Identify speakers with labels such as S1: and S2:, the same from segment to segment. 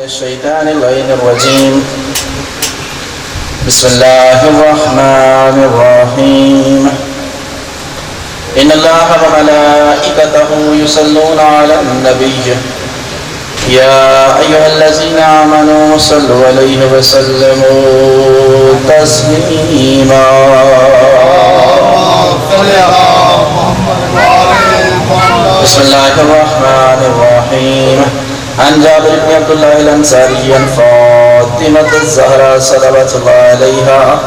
S1: الشيطان اللعين الرجيم. بسم الله الرحمن الرحيم. إن الله وملائكته يصلون على النبي يا أيها الذين آمنوا صلوا عليه وسلموا تسليما. بسم الله الرحمن الرحيم. عن جابر بن عبد الله الأنصاري عن فاطمة الزهراء صلوات الله عليها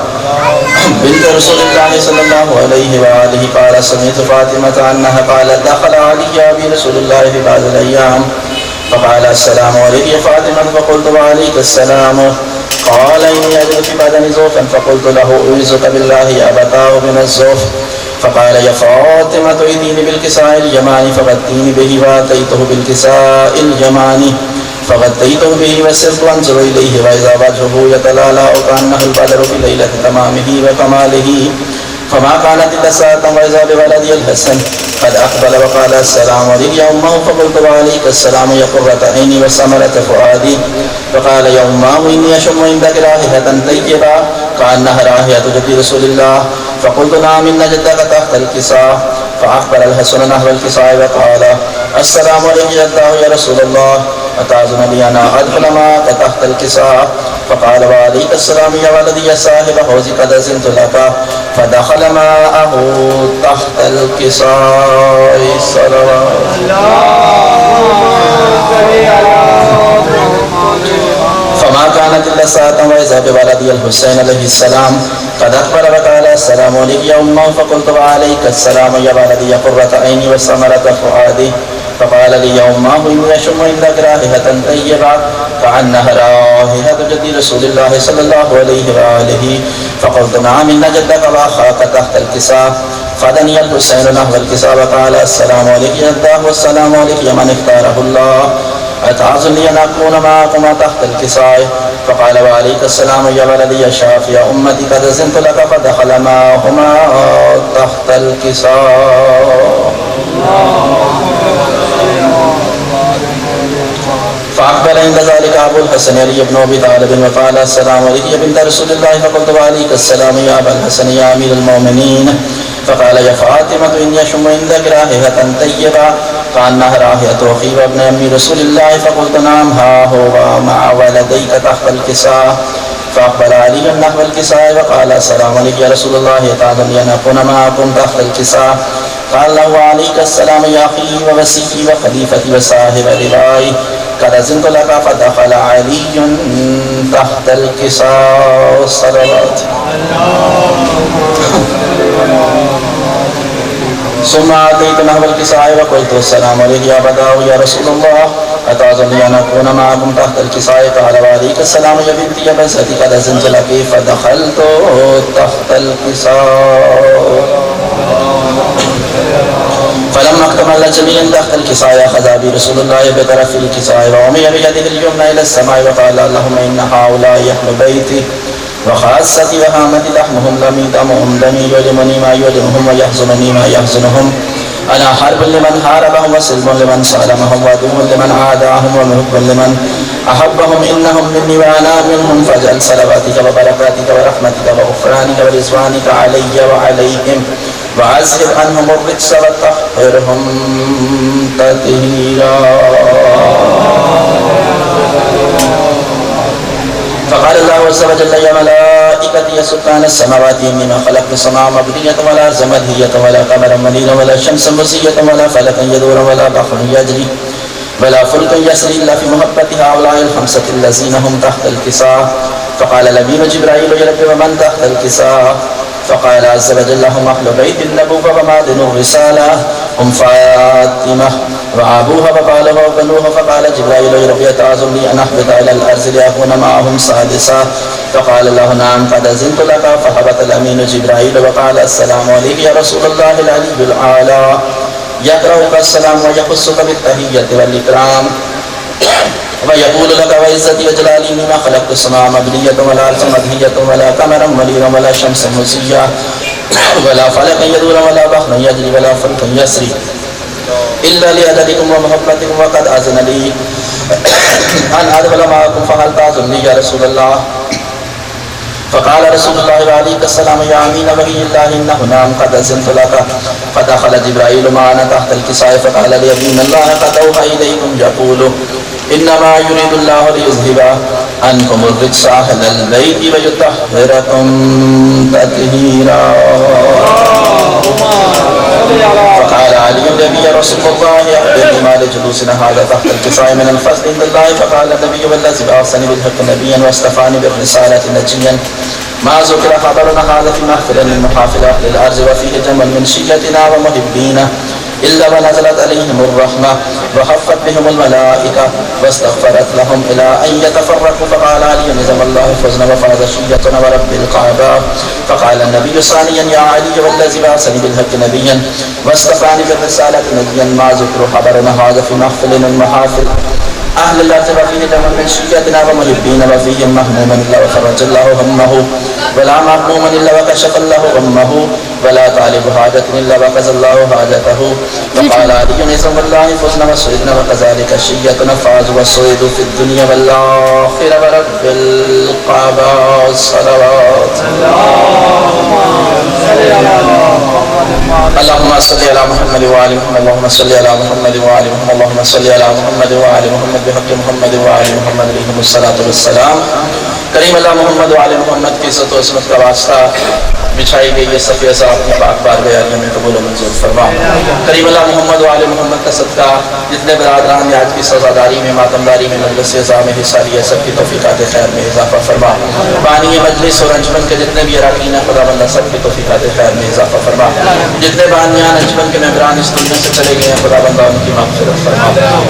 S1: بنت رسول الله صلى الله عليه وآله قال سمعت فاطمة أنها قالت دخل علي أبي رسول الله في بعض الأيام فقال السلام عليك يا فاطمة فقلت وعليك السلام. قال إني أجد في بدني زوفا فقلت له أعوذك بالله أبتاه من الزوف. فقال يا فاطمة ائتيني بالكساء اليماني فغطيني به وأتيته بالكساء اليماني فغطيته به وسرت أنظر إليه وإذا وجهه يتلالى كأنه البدر في ليلة تمامه وكماله فما كانت إلا ساعة وإذا بولدي الحسن قد أقبل وقال السلام عليك يا أمه فقلت وعليك السلام يا قرة عيني وثمرة فؤادي. فقال يا أمه إني أشم عندك رائحة طيبة كأنها رائحة جد رسول الله. فقلت نعم إن جدك تحت الكساء. فأقبل الحسن نحو الكساء وقال السلام عليك جداه يا رسول الله أتأذن لي أن أدخل معك تحت الكساء. فقال وعليك السلام يا ولدي يا صاحب حوض قد أذنت لك. فدخل معه تحت الكساء صلوات فما كانت إلا ساعة وإذا بولدي الحسين عليه السلام قد أقبل وقال السلام عليك يا أمه فقلت وعليك السلام يا ولدي يا قرة عيني وثمرة فؤادي. فقال لي يا أمه إني أشم عندك رائحة طيبة كأنها رائحة جد رسول الله صلى الله عليه وآله. فقلت نعم إن جدك وأخاك تحت الكساء. فدني الحسين نحو الكساء وقال السلام عليك يا جداه والسلام عليك يا من اختاره الله أتعظني لي أن أكون معكما تحت الكساء. فقال وعليك السلام يا ولدي يا شافي يا أمتي قد أذنت لك. فدخل معهما تحت الكساء. فأقبل عند ذلك أبو الحسن علي بن أبي طالب وقال السلام عليك يا بنت رسول الله. فقلت وعليك السلام يا أبا الحسن يا أمير المؤمنين. فقال يا فاطمة إني أشم عندك رائحة طيبة كأنها رائحة أخي وابن أم رسول الله. فقلت نعم ها هو مع ولديك تحت الكساء. فأقبل علي نحو الكساء وقال السلام عليك يا رسول الله أتأذن لي أن أكون معكم تحت الكساء. قال له وعليك السلام يا أخي ووسيلي وخليفتي وصاحب لواي قد أذنت لك. فدخل علي تحت الكساء صلوات ثم أتيت نحو الكساء وقلت السلام عليك يا بداه يا رسول الله أتأذن لي أن أكون معكم تحت الكساء. قال وعليك السلام يا بنتي يا بنتي قد أذنت لك. فدخلت تحت الكساء. فلما اكتمل جميعا تحت الكساء أخذ أبي رسول الله بطرف الكساء وعمي بيده اليمنى إلى السماء وقال اللهم إن هؤلاء أهل بيتي وخاصتي وهامتي لحمهم لم دمهم دمي يؤلمني ما يؤلمهم ويحزنني ما يحزنهم. أنا حرب لمن حاربهم وسلم لمن سالمهم وعدو لمن عاداهم ومحب لمن أحبهم. إنهم مني وأنا منهم. فاجعل صلواتك وبركاتك ورحمتك وغفرانك ورضوانك علي وعليهم وأذهب عنهم الرجس وطهرهم تطهيرا. فقال الله عز وجل يا ملائكتي يا سكان السماوات إني ما خلقت السماء مبنية ولا زمهرية ولا قمرا منيرا ولا شمسا مسية ولا فلكا يدورا ولا بحر يجري ولا فلك يسري إلا في محبة هؤلاء الخمسة الذين هم تحت الكساء. فقال لبين جبرائيل يا رب ومن تحت الكساء. فقال عز وجل هم أهل بيت النبوة ومعدن الرسالة هم فاطمة وأبوها وقالها وبنوها. فقال جبرائيل يا رب أتأذن لي أن أهبط إلى الأرض لأكون معهم سادسا. فقال الله نعم قد أذنت لك. فهبط الأمين جبرائيل وقال السلام عليك يا رسول الله العلي الأعلى يقرأك السلام ويخصك بالتحية والإكرام ويقول لك وعزتي وجلالي إني ما خلقت السماء مبنية ولا أرض مدهية ولا قمرا منيرا ولا شمسا مسيا ولا فلكا يدور ولا بحر يجري ولا فلك يسري إلا لعددكم ومحبتكم. وقد أذن لي أن أدخل معكم فهل تأذن لي يا رسول الله؟ فقال رسول الله وعليك السلام يا أمين وحي الله إنه نعم قد أذنت لك. فدخل جبرائيل معنا تحت الكساء فقال لي أمين الله قد أوحى إليكم يقول إنما يريد الله ليذهب عنكم الرجس أهل البيت ويطهركم تطهيرا. فقال علي النبي يا رسول الله أخبرني ما لجلوسنا هذا تحت الكساء من الفضل عند الله. فقال النبي والذي بعثني بالحق نبيا واصطفاني بالرسالة نجيا ما ذكر خبرنا هذا في محفل من محافل أهل الأرض وفيه جمع من شيعتنا ومحبينا إلا ونزلت عليهم الرحمة وخفت بهم الملائكة واستغفرت لهم إلى أن يتفرقوا. فقال علي نزم الله فزنا وفاز شيعتنا ورب الكعبة. فقال النبي ثانيا يا علي والذي بعثني بالحق نبيا واصطفاني بالرسالة نبيا ما ذكر خبرنا هذا في محفل من محافل أهل الأرض وفيه جمع من شيعتنا ومحبين وفيه مهموما إلا وفرج الله همه ولا مهموما إلا وكشف الله غمه ولا طالب حاجة إلا وقضى الله حاجته. فقال علي نزم الله فزنا وسعدنا وكذلك شيعتنا فازوا وسعدوا في الدنيا والآخرة ورب الكعبة الصلوات. اللهم صل على محمد وآل محمد اللهم صل على محمد وآل محمد اللهم صل على محمد وآل محمد بحق محمد وآل محمد علیہم الصلاۃ والسلام. کریم اللہ محمد وآل محمد کی عزت و عظمت کا واسطہ بچھائی گئی یہ صفیہ صاحب کی پاک بارگاہ عالیہ میں قبول و منظور فرما. کریم اللہ محمد وآل محمد کا صدقہ جتنے برادران نے آج کی سزاداری میں ماتمداری میں مجلس اعزا میں حصہ لیا سب کی توفیقات خیر میں اضافہ فرما. بانی مجلس اور انجمن کے جتنے بھی اراکین ہیں خدا بندہ سب کی توفیقات خیر میں اضافہ فرما. جتنے بانیان انجمن کے ممبران اس دنیا سے چلے گئے ہیں خدا بندہ ان کی مغفرت فرما.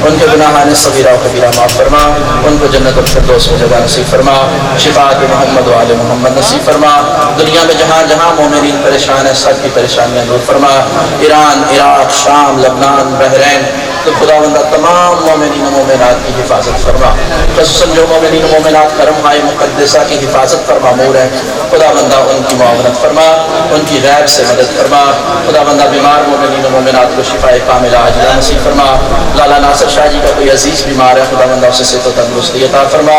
S1: ان کے گناہان صغیرہ و کبیرہ معاف فرما. ان کو جنت الفردوس میں جگہ نصیب فرما. شفاعت محمد وآل محمد نصیب فرما. دنیا میں جہاں جہاں مومنین پریشان ہیں سب کی پریشانیاں دور فرما. ایران، عراق، شام، لبنان، بحرین تو خدا بندہ تمام مومنین و مومنات کی حفاظت فرما. خصوصاً جو مومنین و مومنات حرم خائے مقدسہ کی حفاظت پر مامور ہیں خدا بندہ ان کی معاونت فرما. ان کی غیب سے مدد فرما. خدا بندہ بیمار مومنین و مومنات کو شفاء کاملہ عاجلہ نصیب فرما. لالا ناصر شاہ جی کا کوئی عزیز بیمار ہے خدا بندہ اسے صحت و تندرستی عطا فرما.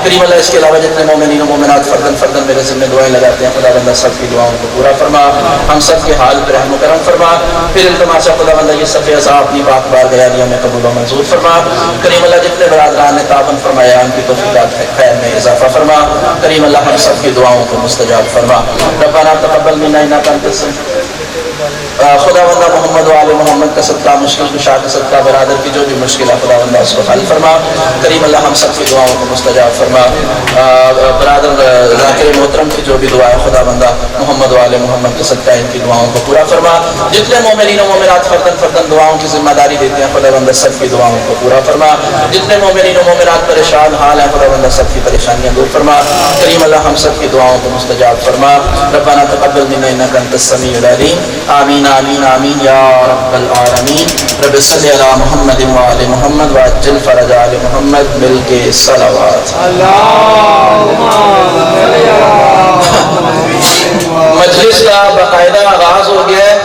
S1: کریم اللہ اس کے علاوہ جتنے مومنین و مومنات فردن فردن میرے ذمہ دعائیں لگاتے ہیں خدا بندہ سب کی دعاؤں کو پورا فرما. ہم سب کے حال پر رحم و کرم فرما. پھر التماس خدا بندہ یہ صفحہ عزا اپنی پاک بارگاہ عالیہ میں قبول و منظور فرما. کریم اللہ جتنے برادران نے تعاون فرمایا ان کی توفیقات خیر میں اضافہ فرما. کریم اللہ ہم سب کی دعاؤں کو مستجاب فرما. ربنا تقبل منا انک انت السمیع. خدا بندہ محمد وآل محمد کا صدقہ مشکل کشا کا صدقہ برادر کی جو بھی مشکل ہے خدا بندہ اس کو حل فرما. کریم اللہ ہم سب کی دعاؤں کو مستجاب فرما. برادر ذاکر محترم کی جو بھی دعا ہے خدا بندہ محمد وآل محمد کا صدقہ ان کی دعاؤں کو پورا فرما. جتنے مومنین و مومنات فردن فردن دعاؤں کی ذمہ داری دیتے ہیں خدا بندہ سب کی دعاؤں کو پورا فرما. جتنے مومنین و مومنات پریشان حال ہیں خدا بندہ سب کی پریشانیاں دور فرما. کریم اللہ ہم سب کی دعاؤں کو مستجاب فرما. ربنا تقبل منا انک انت السمیع العلیم. آمین آمین آمین یا رب العالمین. رب صلی علی محمد وآل محمد وعجل فرج آل محمد مل کے صلوات. مجلس کا باقاعدہ آغاز ہو گیا ہے.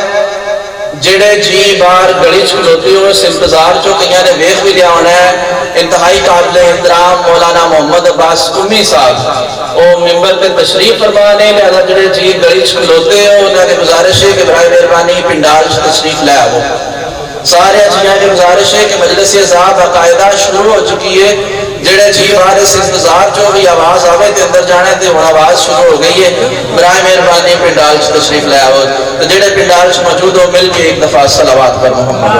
S1: جڑے جی بار گلی چھلوتی ہو اس انتظار جو کئیاں نے ویخ بھی لیا ہونا ہے. انتہائی قابل احترام مولانا محمد عباس قمی صاحب وہ ممبر پہ تشریف فرمانے لہذا جڑے جی گلی چھلوتے ہو انہوں نے گزارش ہے کہ برائے مہربانی پنڈال تشریف لے آؤ. سارے جیاں کی گزارش ہے کہ مجلس اعزا باقاعدہ شروع ہو چکی ہے. جڑے جی بار اس انتظار جو بھی آواز آوے تے اندر جانے تے ہن آواز شروع ہو گئی ہے. برائے مہربانی پنڈال تشریف لے آؤ. تو جڑے پنڈال موجود ہو مل کے ایک دفعہ صلوات پر محمد.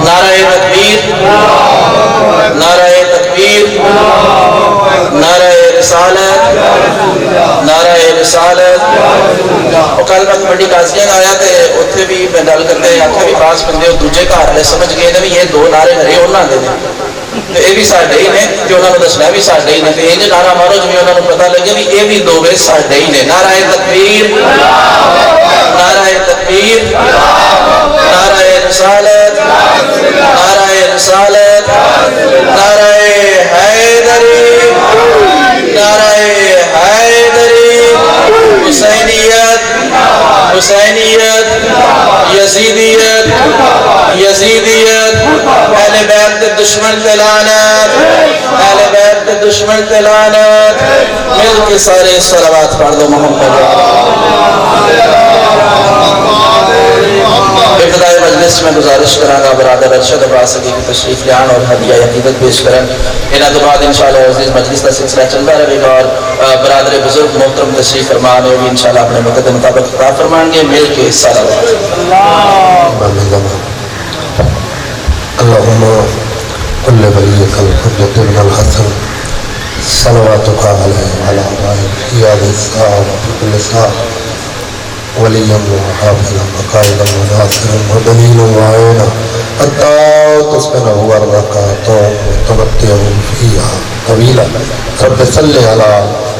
S1: نعرہ تکبیر، نعرہ تکبیر، نعرہ رسالت، نعرہ رسالت. کل میں کمیٹی قاضیاں آیا تے اتنے بھی میں گل کرتے آخیا بھی بعض بندے دوجے گھر والے سمجھ گئے نے بھی یہ دو نعرے ہرے انہوں نے تو یہ بھی ساڈے ہی نے کہ انہوں نے دسنا بھی ساڈے ہی نے تو انج نعرہ مارو جی انہوں نے پتا لگے بھی یہ بھی دو وے ساڈے ہی نے. نعرہ تکبیر، نعرہ تکبیر، نعرہ رسالت، نعرہ رسالت، نعرہ حیدری، نعرہ حیدری. حسینیت، حسینیت، یزیدیت، یزیدیت، اہل بیت دے دشمن تے لعنت، اہل بیت دے دشمن تے لعنت. مل کے سارے صلوات پڑھ دو محمد. ابتدائی مجلس میں گزارش کرانا برادر ارشد عباس کی تشریف لیان اور ہدیہ عقیدت پیش کرن. انہاں تو بعد انشاءاللہ عزیز مجلس کا سلسلہ چلتا رہے گا اور برادر بزرگ محترم تشریف فرمان ہوگی انشاءاللہ اپنے مقدر مطابق خطاب فرمائیں گے. مل کے صلوات.
S2: اللہم کل ولیک الحجت ابن الحسن صلواتک علیہ وعلی آبائہ فی آل الساعة وفی الساعة وليا وحافظا وقائدا وناصرا ودليلا وعينا حتى تسكنه أرضك وتمتعه فيها طويلا. رب صل على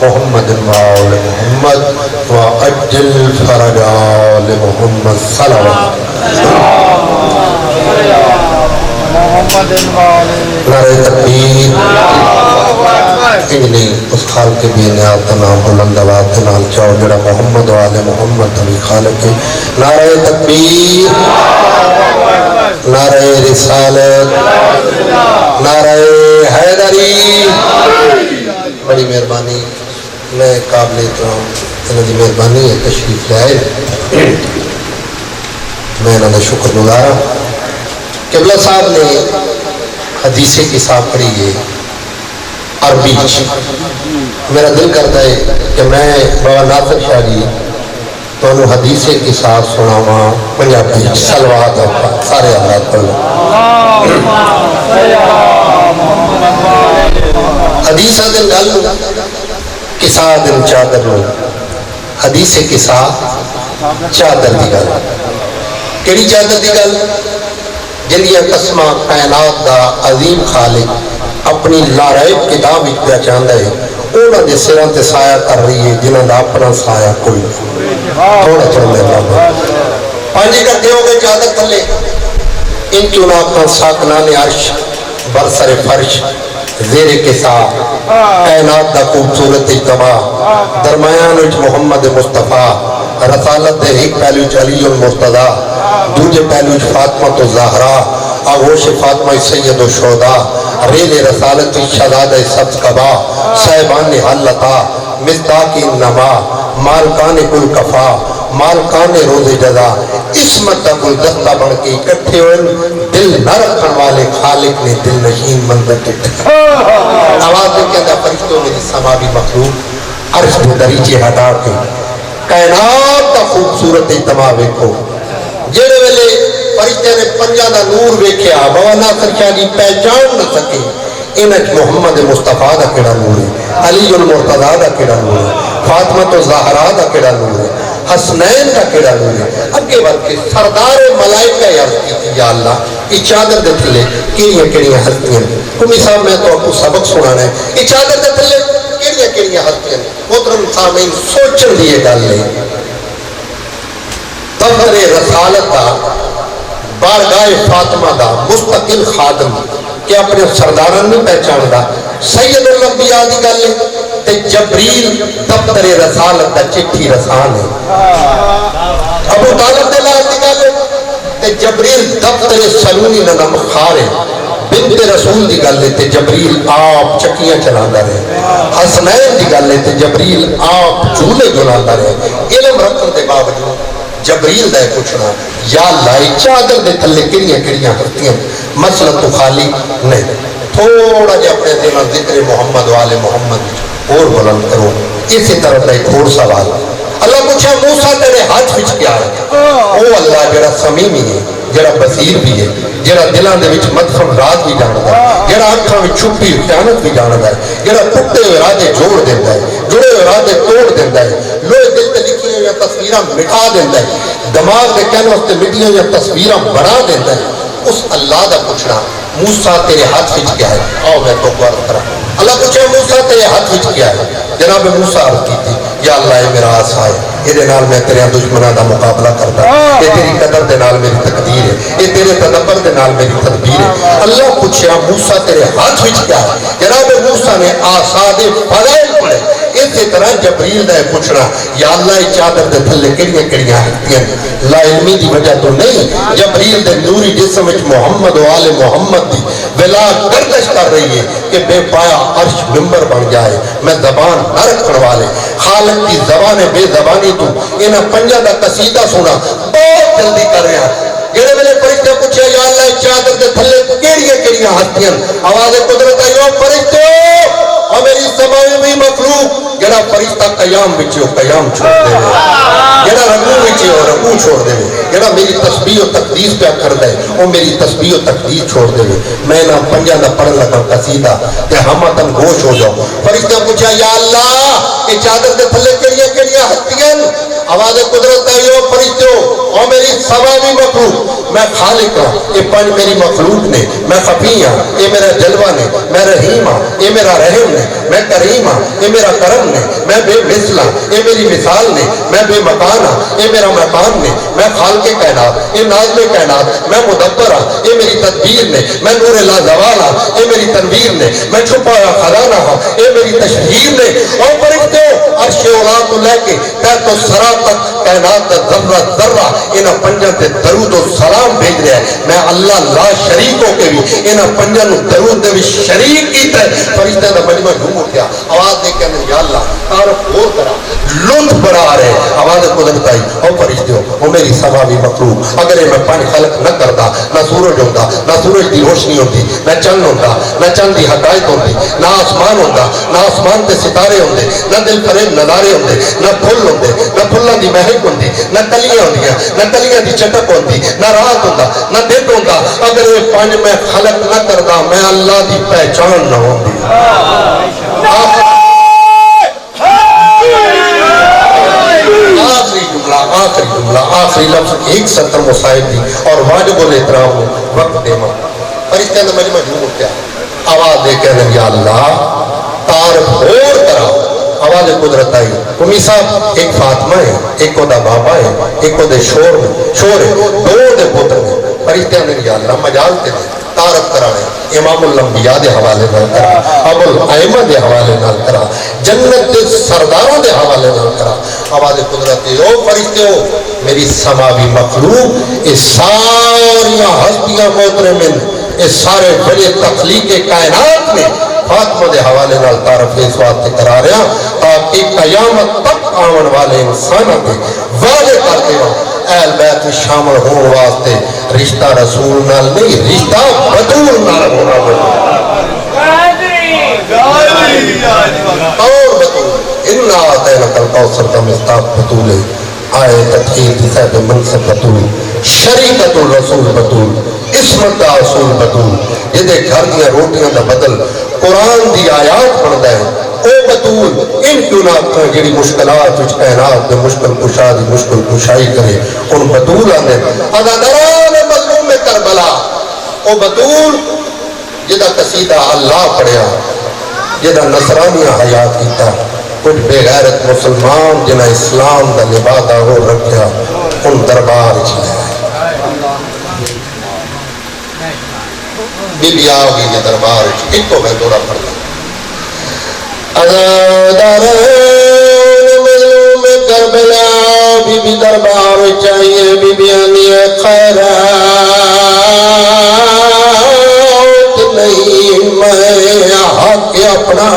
S2: محمد وآل محمد وأجل فرج آل محمد صلوات. نعرہ تکبیر. انجلی اس خالق کے بھی نیات نام بلند آواز نال چاو جڑا محمد و آل محمد تبھی خالق کے. نعرہ تکبیر، نعرہ رسالت، نعرہ حیدری. بڑی مہربانی، میں قابل احترام انہوں دی مہربانی ہے تشریف لائے. میں انہوں نے شکر گزارا. قبلہ صاحب نے حدیث کی صاحب پڑھی ہے عربی. میرا دل کرتا ہے کہ میں بابا ناصر شاہ جی تو انہوں حدیث کی صاحب سناوا پنجابی سلوات سارے اللہ پڑھ. حدیث دن گل کسا دن چادر لو. حدیث کسا چادر دی گل. کیڑی چادر دی گل؟ جنیا قسمہ کائنات دا عظیم خالق اپنی لارائب کتاب اچھا چاہتا ہے اونا دے سران تے سایہ کر رہی ہے جنہاں دا اپنا سایہ کوئی تھوڑا چھوڑ لے رہا. پانچی کرتے ہو گئے چادر تھلے ان کیوں نہ اپنا ساکنان عرش برسر فرش زیر کے ساتھ کائنات دا خوبصورت اجتماع درمیان اچھ محمد مصطفیٰ رسالت دے ایک پہلو علی المرتضی دوجہ پہلو فاطمہ تو زہرا آغوش فاطمہ سید و شہداء ریل رسالت شہزادہ سبز کبا صاحبان حلتا مصداق نما مالکان کل کفا مالکان روز جزا اسمت کل دستہ بڑھ کے اکٹھے ہوئے دل نہ رکھن والے خالق نے دل نشین منظر کے آواز دے کے اندر فرشتوں میں سماوی مخلوق عرش میں دریچے ہٹا کے کائنات کا خوبصورت اجتماع ویکھو. جڑے ویلے فرشتے نے پنجا دا نور ویکھیا بابا ناصر شاہ جی پہچان نہ سکے انہاں محمد مصطفیٰ دا کیڑا نور ہے، علی المرتضیٰ دا کیڑا نور ہے، فاطمہ تو زہرا دا کیڑا نور ہے، حسنین دا کیڑا نور ہے. اگے بڑھ کے سردار ملائکہ عرض کی یا اللہ یہ چادر دے تھلے کیڑیاں کیڑیاں ہستیاں. کمی صاحب میں تو آپ کو سبق سنانا ہے یہ چادر دے تھلے کیڑیاں کیڑیاں ہستیاں. محترم سامعین سوچن دیے گل ہے دفتر رسالت دا بارگاہ فاطمہ دا مستقل خادم کہ اپنے سرداران نہیں پہچان دا سید الانبیاء دی گل ہے تے جبریل دفتر رسالت دا چٹھی رسان ہے. ابو طالب دے لائے دی گل ہے تے جبریل دفتر سلونی نظم خار ہے. بنت رسول دی گل ہے تے جبریل آپ چکیاں چلاندہ رہے. حسنین دی گل ہے تے جبریل آپ جھولے جلاندہ رہے. علم رکھن دے باوجود جبریل دے پوچھنا یا اللہ چادر دے تھلے کڑیاں کڑیاں کرتی ہیں مسئلہ تو خالی نہیں. تھوڑا جا اپنے دل ذکر محمد والے محمد اور بلند کرو. اسی طرح ایک اور سوال اللہ پوچھا موسیٰ تیرے ہاتھ وچ کیا ہے؟ او اللہ جڑا سمیمی ہے جڑا بصیر بھی ہے جڑا دلان دے وچ مدفن رات بھی جاندا ہے جڑا اکھاں وچ چھپی خیانت بھی جاندا ہے جڑا ٹوٹے ہوئے ارادے جوڑ دیندا ہے جڑے ہوئے ارادے توڑ دیندا ہے لوہے دل تے لکھی ہوئی تصویراں مٹا دیندا ہے دماغ دے کینوس تے مٹی ہوئی تصویراں بنا دیندا ہے. اس اللہ دا پوچھنا موسیٰ تیرے ہاتھ وچ کیا ہے؟ آؤ میں تو غور کراں. اللہ پوچھے موسیٰ تیرے ہاتھ وچ کیا ہے؟ جناب موسیٰ عرض کی تھی یا اللہ یہ میرا عصا ہے یہ نال میں تیرے دشمنوں دا مقابلہ کرتا یہ تیری قدر دے نال میری تقدیر ہے یہ تیرے تدبر دے نال میری تدبیر ہے. اللہ پوچھا موسیٰ تیرے ہاتھ وچ کیا ہے؟ جناب موسیٰ نے عصا دے فضائل پڑھے اسی طرح جبریل دا پوچھنا یا اللہ یہ چادر دے تھلے کیڑیاں کیڑیاں ہستیاں لا علمی دی وجہ تو نہیں جبریل دے نوری جسم وچ محمد و آل محمد دی ولا گردش کر رہی ہے کہ بے پایا عرش ممبر بن جائے میں زبان نہ رکھن والے خالق کی زبان بے زبانی تو انہاں پنجا دا قصیدہ سنا بہت جلدی کر رہے ہیں جڑے ویلے فرشتے پوچھے یا اللہ چادر دے تھلے کیڑیاں کیڑیاں ہستیاں آواز قدرت آئی او فرشتے اور میری سماوی بھی مخلوق جڑا فرشتہ قیام بچے قیام چھوڑ دے جڑا رکوع بچے رکوع چھوڑ دے جڑا میری تسبیح و تقدیس پہ کر دے وہ میری تسبیح و تقدیس چھوڑ دے میں نہ پنجا نہ پڑھ لگا قصیدہ کہ ہم تم گوش ہو جاؤ فرشتہ پوچھا یا اللہ یہ چادر دے تھلے کیڑیاں کیڑیاں ہستیاں آواز قدرت آئی او فرشتوں اور میری سماوی مخلوق میں خالق ہوں یہ پنج میری مخلوق نے میں خفی ہوں یہ میرا جلوہ نے میں رحیم ہوں یہ میرا رحم نے میں کریم ہوں یہ میرا کرم نے میں بے مثل ہوں یہ میری مثال نے میں بے مکان ہوں یہ میرا مکان نے میں خالق کائنات یہ نازل کائنات میں مدبر ہوں یہ میری تدبیر نے میں نور لا زوال ہوں یہ میری تنویر نے میں چھپا ہوا خزانہ ہوں یہ میری تشہیر نے اور فرشتوں عرش اولا تو لے کے تحت و سرا تک کائنات ذرہ ذرہ انہاں پنجاں تے درود و سلام بھیج رہا ہے میں اللہ لا شریکوں کے بھی انہاں پنجاں نو درود دے بھی شریک کیتا ہے فرشتہ دا مجمع جھوم اٹھیا آواز دے کہنے یا اللہ تعارف اور کرا لطف بڑھا رہے آواز قدرت آئی او فرشتوں او میری سماوی مخلوق اگر یہ میں پانی خلق نہ کرتا نہ سورج ہوتا نہ سورج دی روشنی ہوتی نہ چند ہوتا نہ چند دی حقائق ہوتی نہ آسمان ہوتا نہ آسمان تے ستارے ہوتے نہ دل فریب نظارے ہوتے نہ پھل ہوتے نہ پھلاں دی مہک ہوتی نہ کلیاں ہوندیاں نہ کلیاں دی چٹک ہوتی نہ رات ہوتا نہ دن ہوتا اگر یہ پانچ میں خلق نہ کرتا میں اللہ دی پہچان نہ ہوتی آخری جملہ آخری لفظ ایک سطر مصائب دی اور واجب الاحترام وقت دیما فرشتے نے مجمع جھوم اٹھیا آواز دے کہنے یا اللہ تعارف اور کرا آواز قدرت آئی امی صاحب ایک فاطمہ ہے ایک کو دا بابا ہے ایک کو دے شور ہے دو دے پتر ہے فرشتے نے یا اللہ مجال تے تعارف کرانے امام الانبیاء دے حوالے نال کرا ابو الائمہ دے حوالے نال کرا جنت دے سرداروں دے حوالے نال کرا آواز قدرت او فرشتے ہو میری سماوی مخلوق اس ساری ہستیاں محترمین اس سارے بڑے تخلیق کائنات میں فاطمہ دے حوالے نال تعارف اس واسطے کرا رہا تاکہ قیامت تک آون والے انسانوں کے واضح کر دے اہل بیت میں شامل ہون واسطے رشتہ رسول نال نہیں رشتہ بطول نال ہونا اور بطول اِنَّا آتَيْنَكَ الْكَوْثَرَ کا مصداق بطول ہے آئے تطہیر صاحب منصب بطول شریعت الرسول بطول اسمت دا اصول بطول یہ دے گھر دیا روٹیاں دا بدل قرآن دی آیات پڑھتا ہے او بطول ان کیوں نہ جڑی مشکلات وچ کائنات دے مشکل کشا دی مشکل کشائی کرے ان بطول آنے عددران مظلوم میں کربلا او بطول جدہ قصیدہ اللہ پڑھیا جدہ نصرانیہ حیات کیتا کچھ بے غیرت مسلمان جنہ اسلام دا لبادہ ہو رکھیا ان دربار چلے بی بی آگی یہ دربار ایک کو میں دورہ پڑھتا عزاداران مظلوم کربلا بی بی دربار چاہیے بی بی آنی خیرات نہیں میں حق اپنا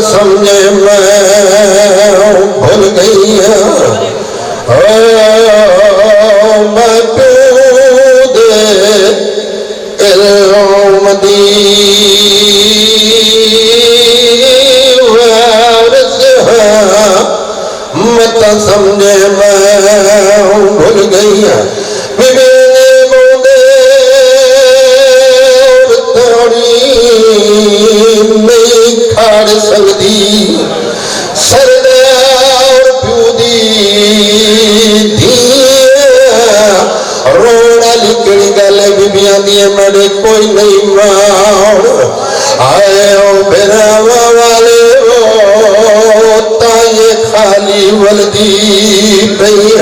S2: سمجھے میں بھول گئی میں پیود علم دی وارث مت سمجھے میں بھول گئی سکتی سردار پیودی دیا روڑا لکڑی گلے بی بیاں دیئے مڑے پئی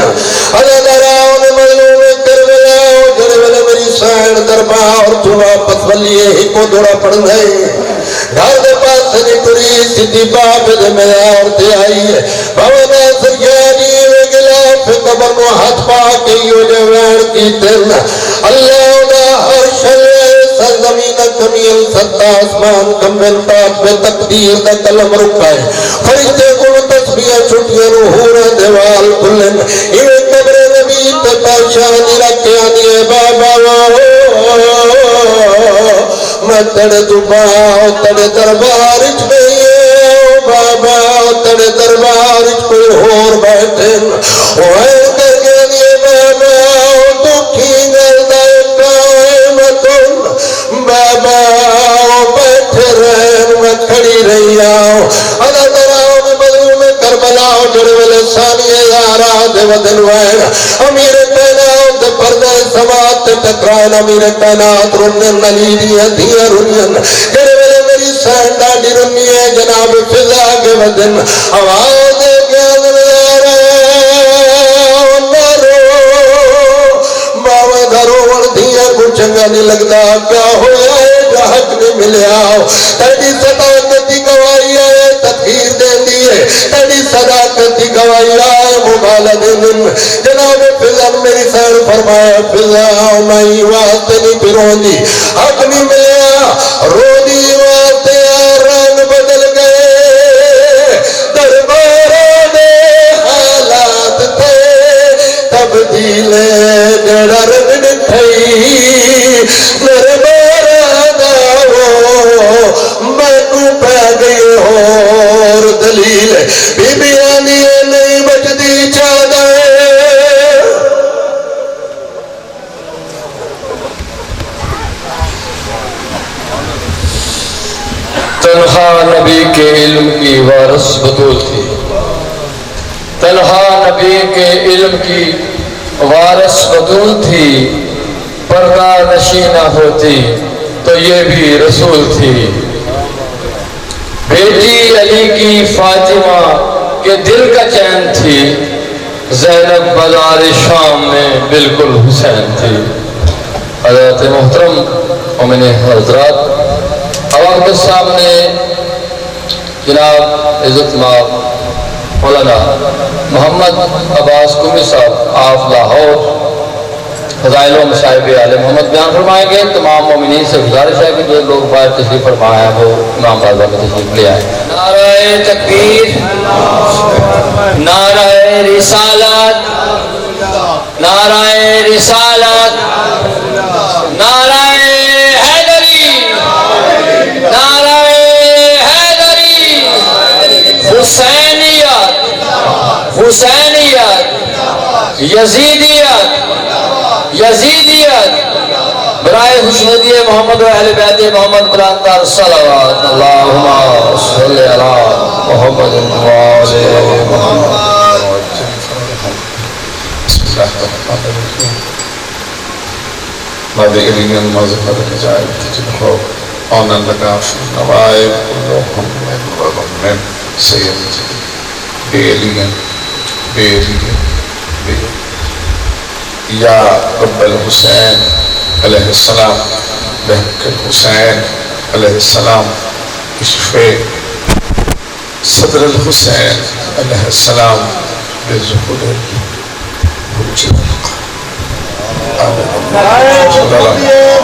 S2: اداراؤں نے مظلوم کربلا جڑے ویلے میری سین دربار تو واپس ولیے ہی کو دوڑا پڑ گئے گھر دے پاس نہیں ٹری سیدھی باب دے معیار تے آئی ہے بابا ناصر جانی وے غلاف قبر کو ہاتھ پا کے یوں جو وین کی تن اللہ دا ہر شے سرزمین کمیل ستا آسمان کمبل پاک میں تقدیر دا کلم رکھا ہے فرشتے کو تسبیح چھٹیاں روحور دیوال کھلن ایویں قبر نبی تے پاشانی رکھے آنی ہے بابا میں تڑے دباؤ تڑے دربار اچ نہیں ہے بابا تڑے دربار اچ کوئی ہور بیٹھن وائے کر کے نہیں بابا دکھی گردائے قائمتن بابا بیٹھے رہن میں کھڑی رہی آؤں ادا دراؤں میں مظلوم کربلا جڑے والے ثانیے یارا دے ودن وائن امیر کائنات دے پردے سماعت تے ٹکرائن امیر کائنات رنن نلی دیا دیا رنن جڑے والے میری سین ڈاڈی رنی ہے جناب فضا کے ودن آواز گیان یارا باوے دھروڑ دیا کو چنگا نہیں لگتا کیا ہویا ہے جہک نہیں ملیا تیری صداقت دی گواہی آئے تطہیر دین دیئے تیری صداقت دی گواہی آئے مبالہ دین جناب فضل میری سیر فرمایا فضل میں واسطے نہیں پھروں دی حق نہیں ملیا رو دی واسطے رنگ بدل گئے درباروں نے حالات تھے تبدیل جڑا رنگ نٹھئی میرے بارانا ہو میں پہ گئی اور دلیل بی بی آنی نہیں بچدی چادہ
S3: تنہا نبی کے علم کی وارث بطول تھی تنہا نبی کے علم کی وارث بطول تھی پردہ نشینہ ہوتی تو یہ بھی رسول تھی بیٹی علی کی فاطمہ کے دل کا چین تھی زینب بازار شام میں بالکل حسین تھی حضرت محترم مومن حضرات عوام کے سامنے جناب عزت مآب مولانا محمد عباس قمی صاحب آپ لاہور فضائل و مصائب آل محمد بیان فرمائیں گے تمام مومنین سے گزارش ہے کہ جو لوگ باہر تشریف فرمایا ہے وہ امام بازا میں تشریف لے آئے نعرہ تکبیر نعرہ رسالت نعرہ رسالت نعرہ حیدری نعرہ حیدری حسینیت حسینیت یزیدیت یزیدیت برائے حسینی محمد و اہل بیت محمد بلندر صلوات اللہم صلی علی محمد و آل محمد
S4: بسم اللہ الرحمن الرحیم مادی علیم مذہب الجائب تجنہو آنن لگاف نوائب کلوہم من وغمن سید بے علیم بے علیم بے یا رب الحسین علیہ السلام بحق الحسین علیہ السلام اشفے صدر الحسین علیہ السلام بظہور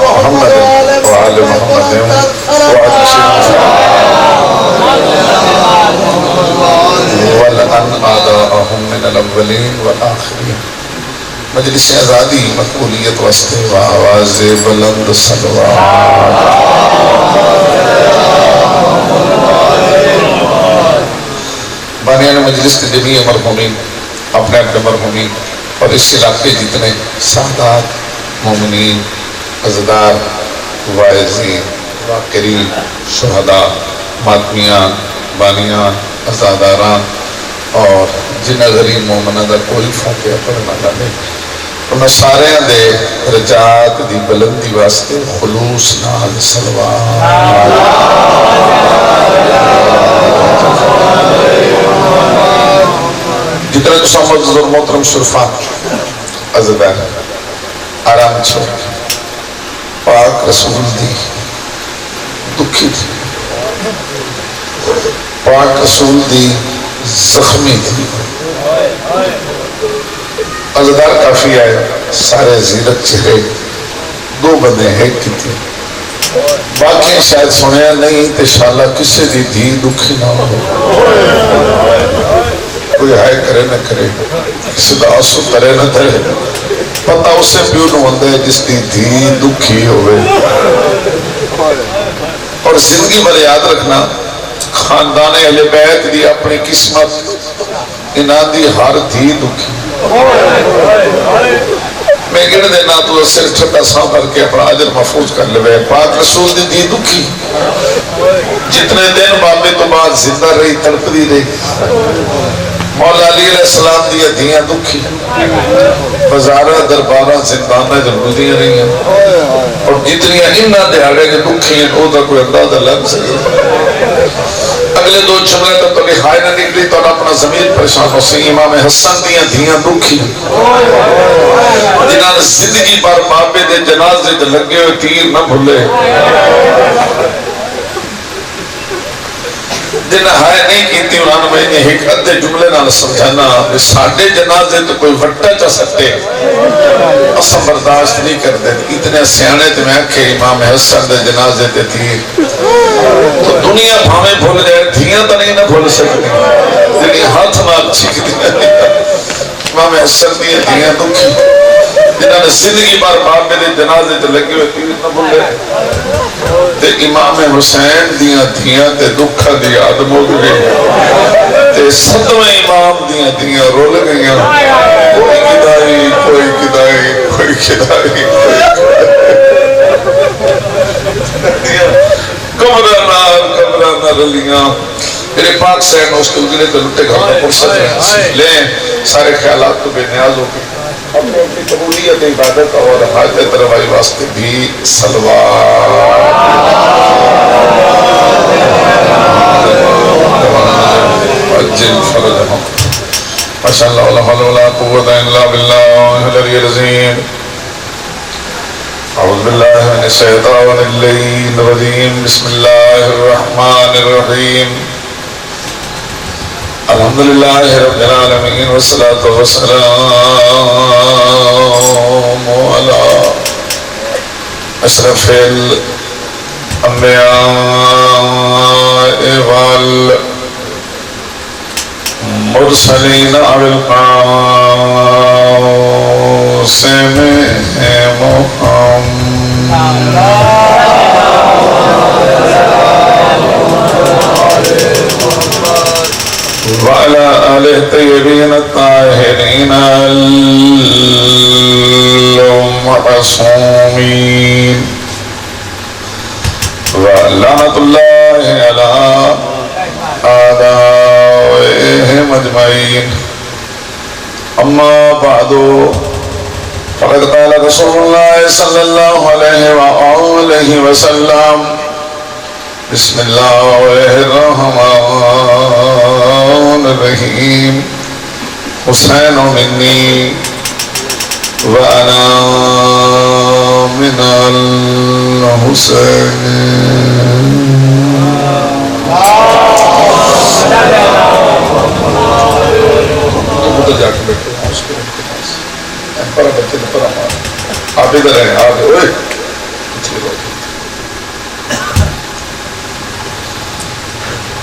S4: محمد وآل محمد ولأن آداءهم من الأولين والآخرين مجلس ازادی مقبولیت واسطے و آواز بلند صلوات بانیان مجلس کے جمعی مرحومین اپنے اپنے مرحومین اور اس علاقے جتنے سادات مومنین عزدار وائزین واقرین شہداء ماتمیان بانیان ازاداران اور جنہ غریب مومنہ دا کوئی فاتحہ پڑھنا جانے انہاں سارے دے رجات دی بلندی واسطے خلوص نال صلوات جتنے تو سمجھ اور محترم شرفا عزدار آرام چھوڑ پاک رسول دی دکھی تھی، پاک رسول دی زخمی تھی. عزدار کافی آئے سارے زیرت چہرے، دو بندے ایک کی تھی. باقی شاید سنیا نہیں تے شاءاللہ کسے دی دھی دکھی نہ ہو، کوئی ہائے کرے نہ کرے، کسی دا آسو ترے نہ ترے، پتہ اسے پیو نہ ہوندے جس دی دھی دکھی ہوئے. اور زندگی بھر یاد رکھنا خاندان اہل بیت دی اپنی قسمت انہاں دی ہر دھی دکھی. میں گن دینا تو سر ٹھٹا ساں کر کے اپنا عجر محفوظ کر لے. پاک رسول دی دی دکھی جتنے دن بابے تو بعد زندہ رہی تڑپ دی رہی. مولا علی علیہ السلام دی دھیاں دکھی بزارہ دربارہ زندانہ جنودیاں رہی ہیں، اور جتنی انہاں دیہاڑے کے دکھی ہیں وہ دا کوئی اندازہ لگ سکے. اگلے دو جملے تک کبھی ہائے نہ نکلی تو اپنا ضمیر پریشان ہو سی. امام حسن دیاں دھیاں دکھی جنہاں زندگی پر بابے دے جنازے دے لگے ہوئے تیر نہ بھولے، جنہاں ہائے نہیں کیتی انہوں نے میں ایک ادھے جملے نہ سمجھانا ساڑھے جنازے تو کوئی وٹا چاہ سکتے اسم برداشت نہیں کرتے. اتنے سیانے تے میں کہ امام حسن دے جنازے تے تیر تو دنیا بھامیں بھول جائے دھیاں تو نہیں نہ بھول سکتی، لیکن ہاتھ نہ چیک دیا. امام حسن دی دھیاں دکھی جنہوں نے زندگی بار باپ میں جنازے تے لگے ہوئے تیر نہ بھول تے امام حسین دیاں دھیاں تے دکھا دی آدم ہو گئے تے ستویں امام دیاں دھیاں رول گئیاں. کوئی کدائی کوئی کدائی کوئی کدائی کمرہ نہ رلیاں. میرے پاک سین اس کے اجلے تے لٹے گھر میں فرصت لیں سارے خیالات تو بے نیاز ہو گئے. اپنی اپنی قبولیت عبادت اور حاجت روائی واسطے بھی سلوات اجل فرجہم. ماشاءاللہ ولا حول ولا قوت الا باللہ العلی العظیم. اعوذ باللہ من الشیطان الرجیم. بسم اللہ الرحمن الرحیم. الحمدللہ رب العالمین والصلاة والسلام علی اشرف الانبیاء والمرسلین بالقاسم محمد وعلى آل الطيبين الطاهرين المعصومين ولعنة الله على أعدائهم أجمعين. أما بعد فقد قال رسول الله صلى الله عليه وآله وسلم بسم الله الرحمن الرحيم. حسين مني وأنا من الحسين. آپ ادھر ہیں آپ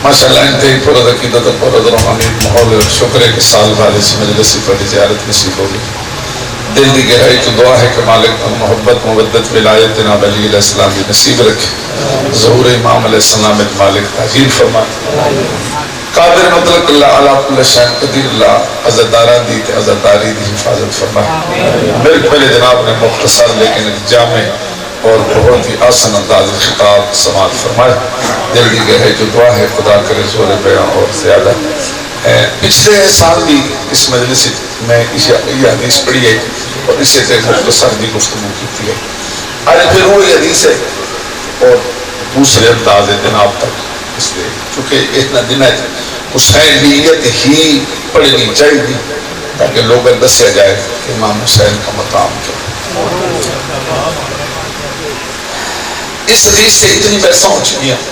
S4: ماشاءاللہ انتہی پورا عقیدت اور پورا روحانی ماحول اور شکر ہے کہ سال بعد اس مجلس پر زیارت نصیب ہوگی. دل دی گہرائی تو دعا ہے کہ مالک محبت مودت ولایت جناب علی علیہ السلام کی نصیب رکھے. ظہور امام علیہ السلام مالک تعجیل فرمائے. قادر مطلق اللہ علیہ کل شیء قدیر اللہ عزتداران دی تے عزتداری دی حفاظت فرمائے. میرے پہلے جناب نے مختصر لیکن جامع اور بہت ہی آسان انداز خطاب سماعت فرمائے. دل کی گہرائی جو دعا ہے خدا کرے زور بیان اور زیادہ. پچھلے سال بھی اس مجلس میں یہ حدیث پڑھی ہے اور اسے تے مختصر بھی گفتگو کی ہے. آج پھر وہی حدیث ہے اور دوسرے انداز جناب تک اس لیے چونکہ اتنا دن ہے حسینیت ہی پڑھنی چاہیے تاکہ لوگ دسیا جائے کہ امام حسین کا مقام کیا. اس حدیث سے اتنی بحثاں ہو چکی ہیں،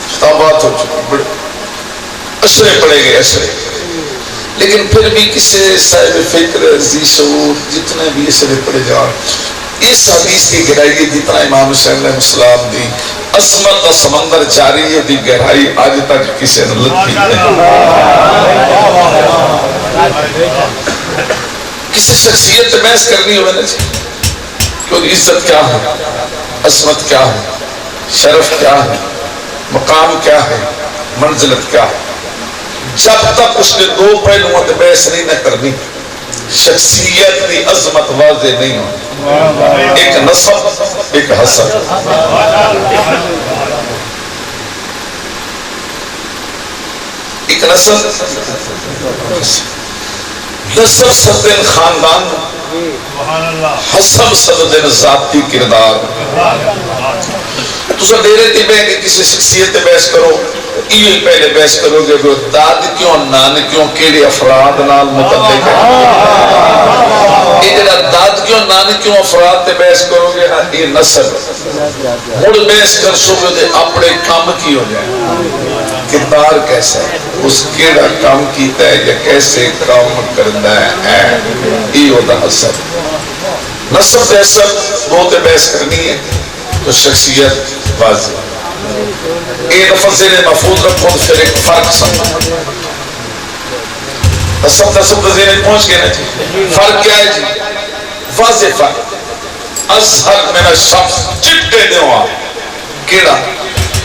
S4: خطابات ہو چکی، بڑے اشرے پڑے گئے اشرے، لیکن پھر بھی کسی صاحب فکر ذی شعور جتنے بھی اشرے پڑے جان اس حدیث کی گہرائی جتنا امام حسین علیہ السلام دی عظمت کا سمندر جاری ہے دی گہرائی آج تک کسی نے لکھی نہیں. کسی شخصیت سے بحث کرنی ہوئے نا جی کہ عزت کیا ہے، عظمت کیا ہے، شرف کیا ہے، مقام کیا ہے، منزلت کیا ہے، جب تک اس نے دو پہلوؤں سے بحث نہیں نہ کرنی شخصیت کی عظمت واضح نہیں ہو. ایک نسب ایک حسب. ایک نسب نسب صدن خاندان، حسب صدن ذاتی کردار. تو سب دے رہے تھے بے کہ کسی شخصیت سے بحث کرو یہ پہلے بحث کرو گے کہ داد کیوں نان کیوں کیڑے افراد نال متعلق ہے. یہ جڑا داد کیوں نان کیوں افراد تے بحث کرو گے نا یہ نسب مڑ بحث کر سو گے اپنے کام کی ہو جائے کردار کیسا ہے اس کیڑا کام کیتا ہے یا کیسے کام کرنا ہے یہ ہوتا نسب. نسب تے حسب وہ تے بحث کرنی ہے تو شخصیت واضح. یہ لفظ نے محفوظ رکھو تو پھر ایک فرق سمجھو. نسب نسب ذہن پہنچ گئے نا جی. فرق کیا ہے جی؟ واضح فرق. ازہر میرا شخص چٹے دیوا کیڑا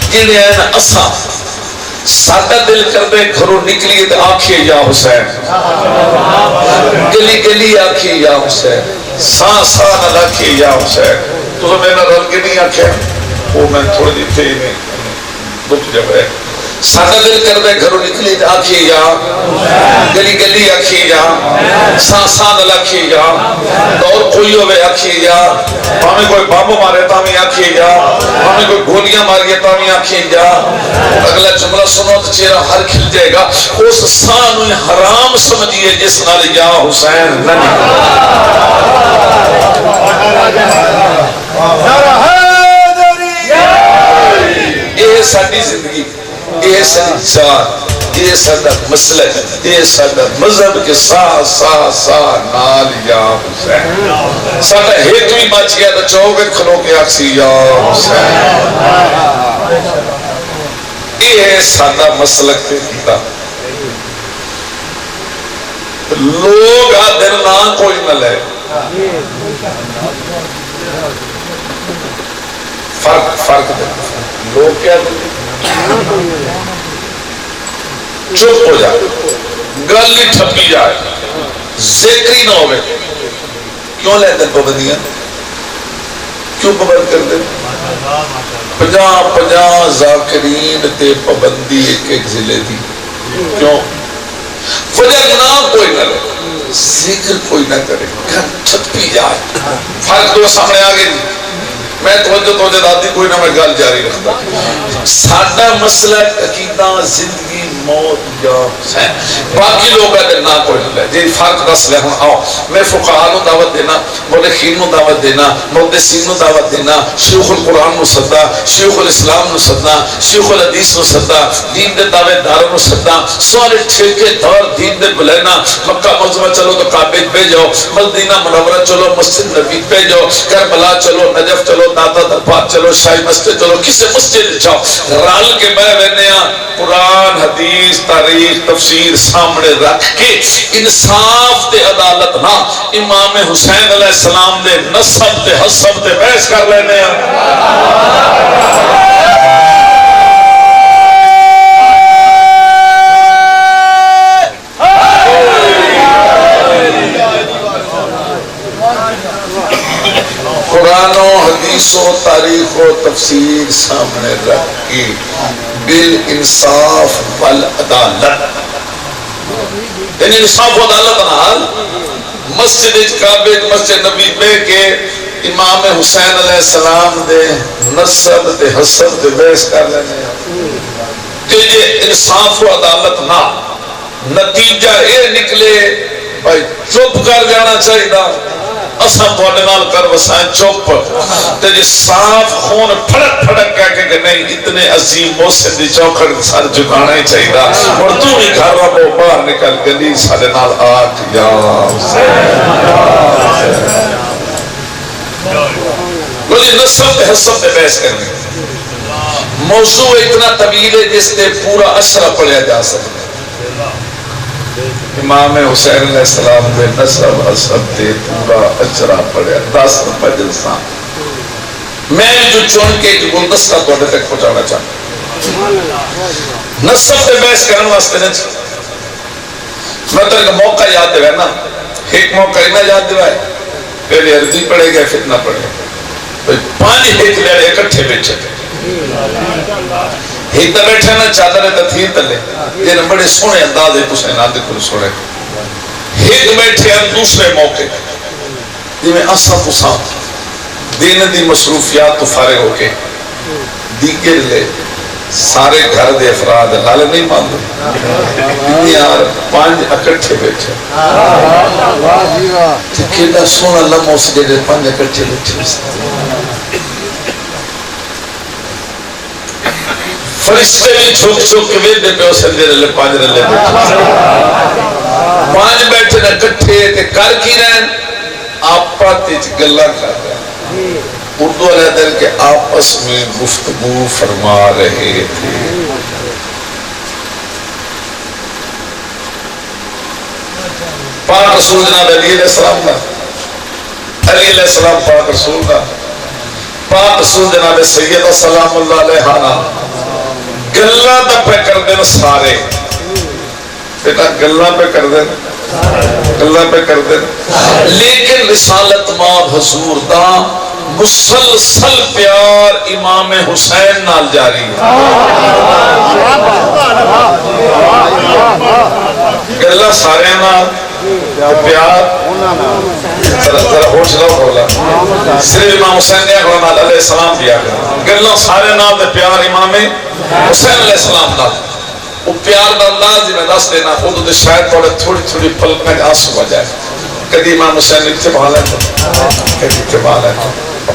S4: جنہیں ہیں نا اساں سادہ دل کر دے گھروں نکلیے تو آنکھیں یا حسین، گلی گلی آنکھیں یا حسین، سان سان آنکھیں یا حسین. تو میں نے رل کے نہیں آنکھیں وہ میں تھوڑی دی تھے نہیں دکھ جب ہے. سادہ دل کر دے گھروں نکلی تو آنکھیں یا گلی گلی آنکھیں یا سان سان آنکھیں یا دور کوئی ہوئے آنکھیں یا ہمیں کوئی بامو مارے تا ہمیں آنکھیں یا ہمیں کوئی گولیاں ماری تا ہمیں آنکھیں یا. اگلا جملہ سنو تو چہرہ ہر کھل جائے گا. اس سان انہیں حرام سمجھئے جس نال یا حسین نہ یہ ساری زندگی یہ ساری چار یہ سارا مسلک یہ سارا مذہب کے ساتھ ساتھ ساتھ نال یا حسین. سارا ہیت بھی بچ گیا تو چوگے کھلو کے آکسی یا حسین. یہ ہے سارا مسلک پہ کیتا. لوگ آدھر نہ کوئی نہ لے فرق دے. لوگ کیا دے چپ ہو جائے گل ہی ٹھپی جائے ذکر ہی نہ ہوئے. کیوں لیتے پابندیاں کیوں پابند کر دے؟ 50 ذاکرین تے پابندی ایک ایک ضلع دی. کیوں؟ وجہ نہ کوئی نہ لے ذکر کوئی نہ کرے گل ٹھپی جائے. فرق دو سامنے آگے میں توجہ دادی کوئی نہ میں گل جاری رکھتا. ساڈا مسئلہ عقیدہ زندگی موت یا حسین. باقی لوگ اگر نہ کوئی نہ لے جی فرق دس لے. ہوں آؤ میں فقہاء نو دعوت دینا، مورخین نو دعوت دینا، محدثین نو دعوت دینا، شیوخ القرآن نو سدا، شیوخ الاسلام نو سدا، شیوخ الحدیث نو سدا، دین دے دعوے داروں نو سدا، سارے ٹھیکے دار دین دے بلینا. مکہ معظمہ چلو تو کعبے پہ جاؤ، مدینہ منورہ چلو مسجد نبی پہ جاؤ، کربلا چلو، نجف چلو، داتا دربار چلو، شاہی مسجد چلو، کسی مسجد جاؤ رل کے بہ رہنے قرآن حدیث تاریخ تفسیر سامنے رکھ کے انصاف تے عدالت نہ امام حسین علیہ السلام دے نسب تے حسب تے بحث کر لینے قرآن و حدیث و تاریخ و تفسیر سامنے رکھ کے بالانصاف والعدالت یعنی انصاف و عدالت نال مسجد کعبے مسجد نبی پہ کے امام حسین علیہ السلام دے نسب تے حسب تے بحث کر لینے کہ یہ انصاف و عدالت نہ نتیجہ یہ نکلے بھائی چپ کر جانا چاہیے اساں تواڈے نال کر وسائیں چپ تے جے صاف خون پھڑک پھڑک کہہ کے کہ نہیں اتنے عظیم محسن دی چوکھڑ سر جھکانا ہی چاہیے اور تو بھی گھر رہو باہر نکل گلی سارے نال آٹھ یا مجھے نسل تے حسب تے بحث کرنے موضوع اتنا طویل ہے جس تے پورا اشرا پڑھیا جا سکتا امام حسین علیہ السلام دے نسب حسب تے پورا اجرا پڑھیا 10 مجلساں میں جو چون کے ایک گلدستہ توڑے تک پہنچانا چاہتا نسب تے بحث کرنے واسطے نہیں میں تو ایک موقع یاد دے نا ایک موقع نہ یاد دے پہلے عرضی پڑھے گا فتنہ پڑھے گا 5 ایک لڑے اکٹھے بیٹھے ایک تو بیٹھے نا چادر تطہیر تلے یہ بڑے سونے انداز ہے حسین آدھے کو سونے ایک بیٹھے ہیں دوسرے موقع جی میں اساں پساں دین دی مصروفیات تو فارغ ہو کے دیگر لے سارے گھر دے افراد لال نہیں ماندو یار 5 اکٹھے بیٹھے کیڑا سونا لمحہ سے جڑے 5 اکٹھے بیٹھے فرشتے بھی چھوک چھوک کے ویدے پہ اسے دے رلے 5 رلے بیٹھے 5 بیٹھے نہ کٹھے تے کر کی رہن آپا تیج گلہ کر رہے اردو علیہ دل کے آپس میں گفتگو فرما رہے تھے پاک رسول جناب علی علیہ السلام کا علی علیہ السلام پاک رسول کا پاک رسول جناب سیدہ سلام اللہ علیہ گلہ دا پہ کر دینا سارے بیٹا گلہ پہ کر دینا گلہ پہ کر دینا لیکن رسالت ماں حضور دا مسلسل پیار امام حسین نال جاری گلہ سارے نال پیار ذرا ہوش لو بولا صرف امام حسین نے اکرم علیہ السلام دیا گلہ سارے نال دے پیار امام حسین علیہ السلام نال وہ پیار دا انداز میں دس دینا خود دے شاید تھوڑی تھوڑی پلک میں آنسو ہو جائے کدی امام حسین اتباع لیتا کدی اتباع لیتا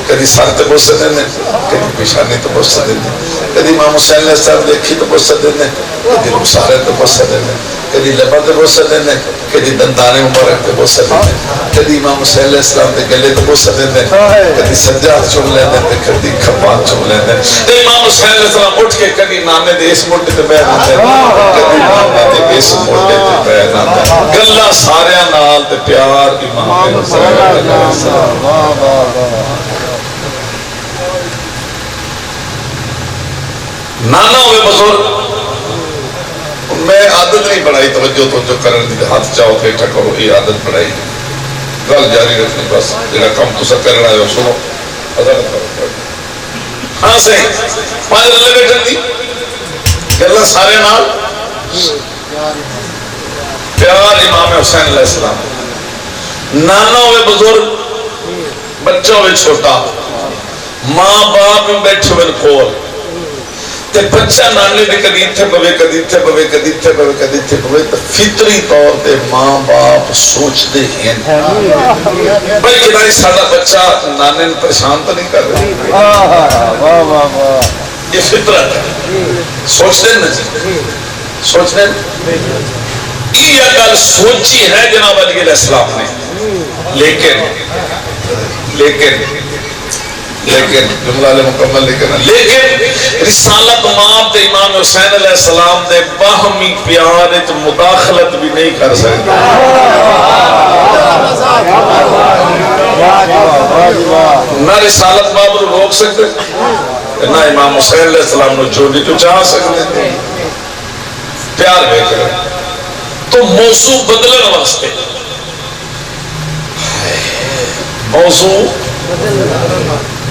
S4: کدی سر تے بوسے دینے کدی پیشانی تے بوسے دینے کدی امام حسین علیہ السلام دیکھی تے بوسے دینے کدی رخسارے تے بوسے دینے کدی لبا تے بوسے دینے کدی دندانے مبارک تے بوسے دینے کدی امام حسین علیہ السلام دے گلے تے بوسے دینے کدی سجاد چوم لینے تے کدی کھپان چوم لینے تے امام حسین علیہ السلام اٹھ کے کدی نانے دے اس موٹے تے بیان آتے کدی نانے دے اس موٹے تے بیان آتے گلہ سارے نال تے پیار امام حسین علیہ السلام نانا ہوئے بزرگ میں عادت نہیں بڑھائی توجہ کرنے دی ہاتھ چاہو کہ اٹھا کرو یہ عادت بڑھائی گل جاری رکھنی بس جڑا کم تو سا کرنا ہے سنو ادا کرو ہاں صحیح 5 رلے بیٹھن دی گلا سارے نال پیار امام حسین علیہ السلام نانا ہوئے بزرگ بچہ ہوئے چھوٹا ماں باپ میں بیٹھے ہوئے کول تے بچہ نانے دے کدی اتھے پوے کدی اتھے پوے کدی اتھے پوے کدی اتھے پوے تو فطری طور تے ماں باپ سوچ دے ہیں بھائی کدھائی سادہ بچہ نانے پریشان تو نہیں کر رہے یہ فطرت ہے سوچ دے نا جی سوچ دے یہ گل سوچی ہے جناب علی علیہ السلام نے لیکن جملہ مکمل لیکن رسالت ماں تے امام حسین علیہ السلام دے باہمی پیار وچ مداخلت بھی نہیں کر سکتے نہ رسالت ماں کو روک سکتے نہ امام حسین علیہ السلام نے چوری تو چاہ سکتے پیار بے کرے تو موضوع بدلن واسطے موضوع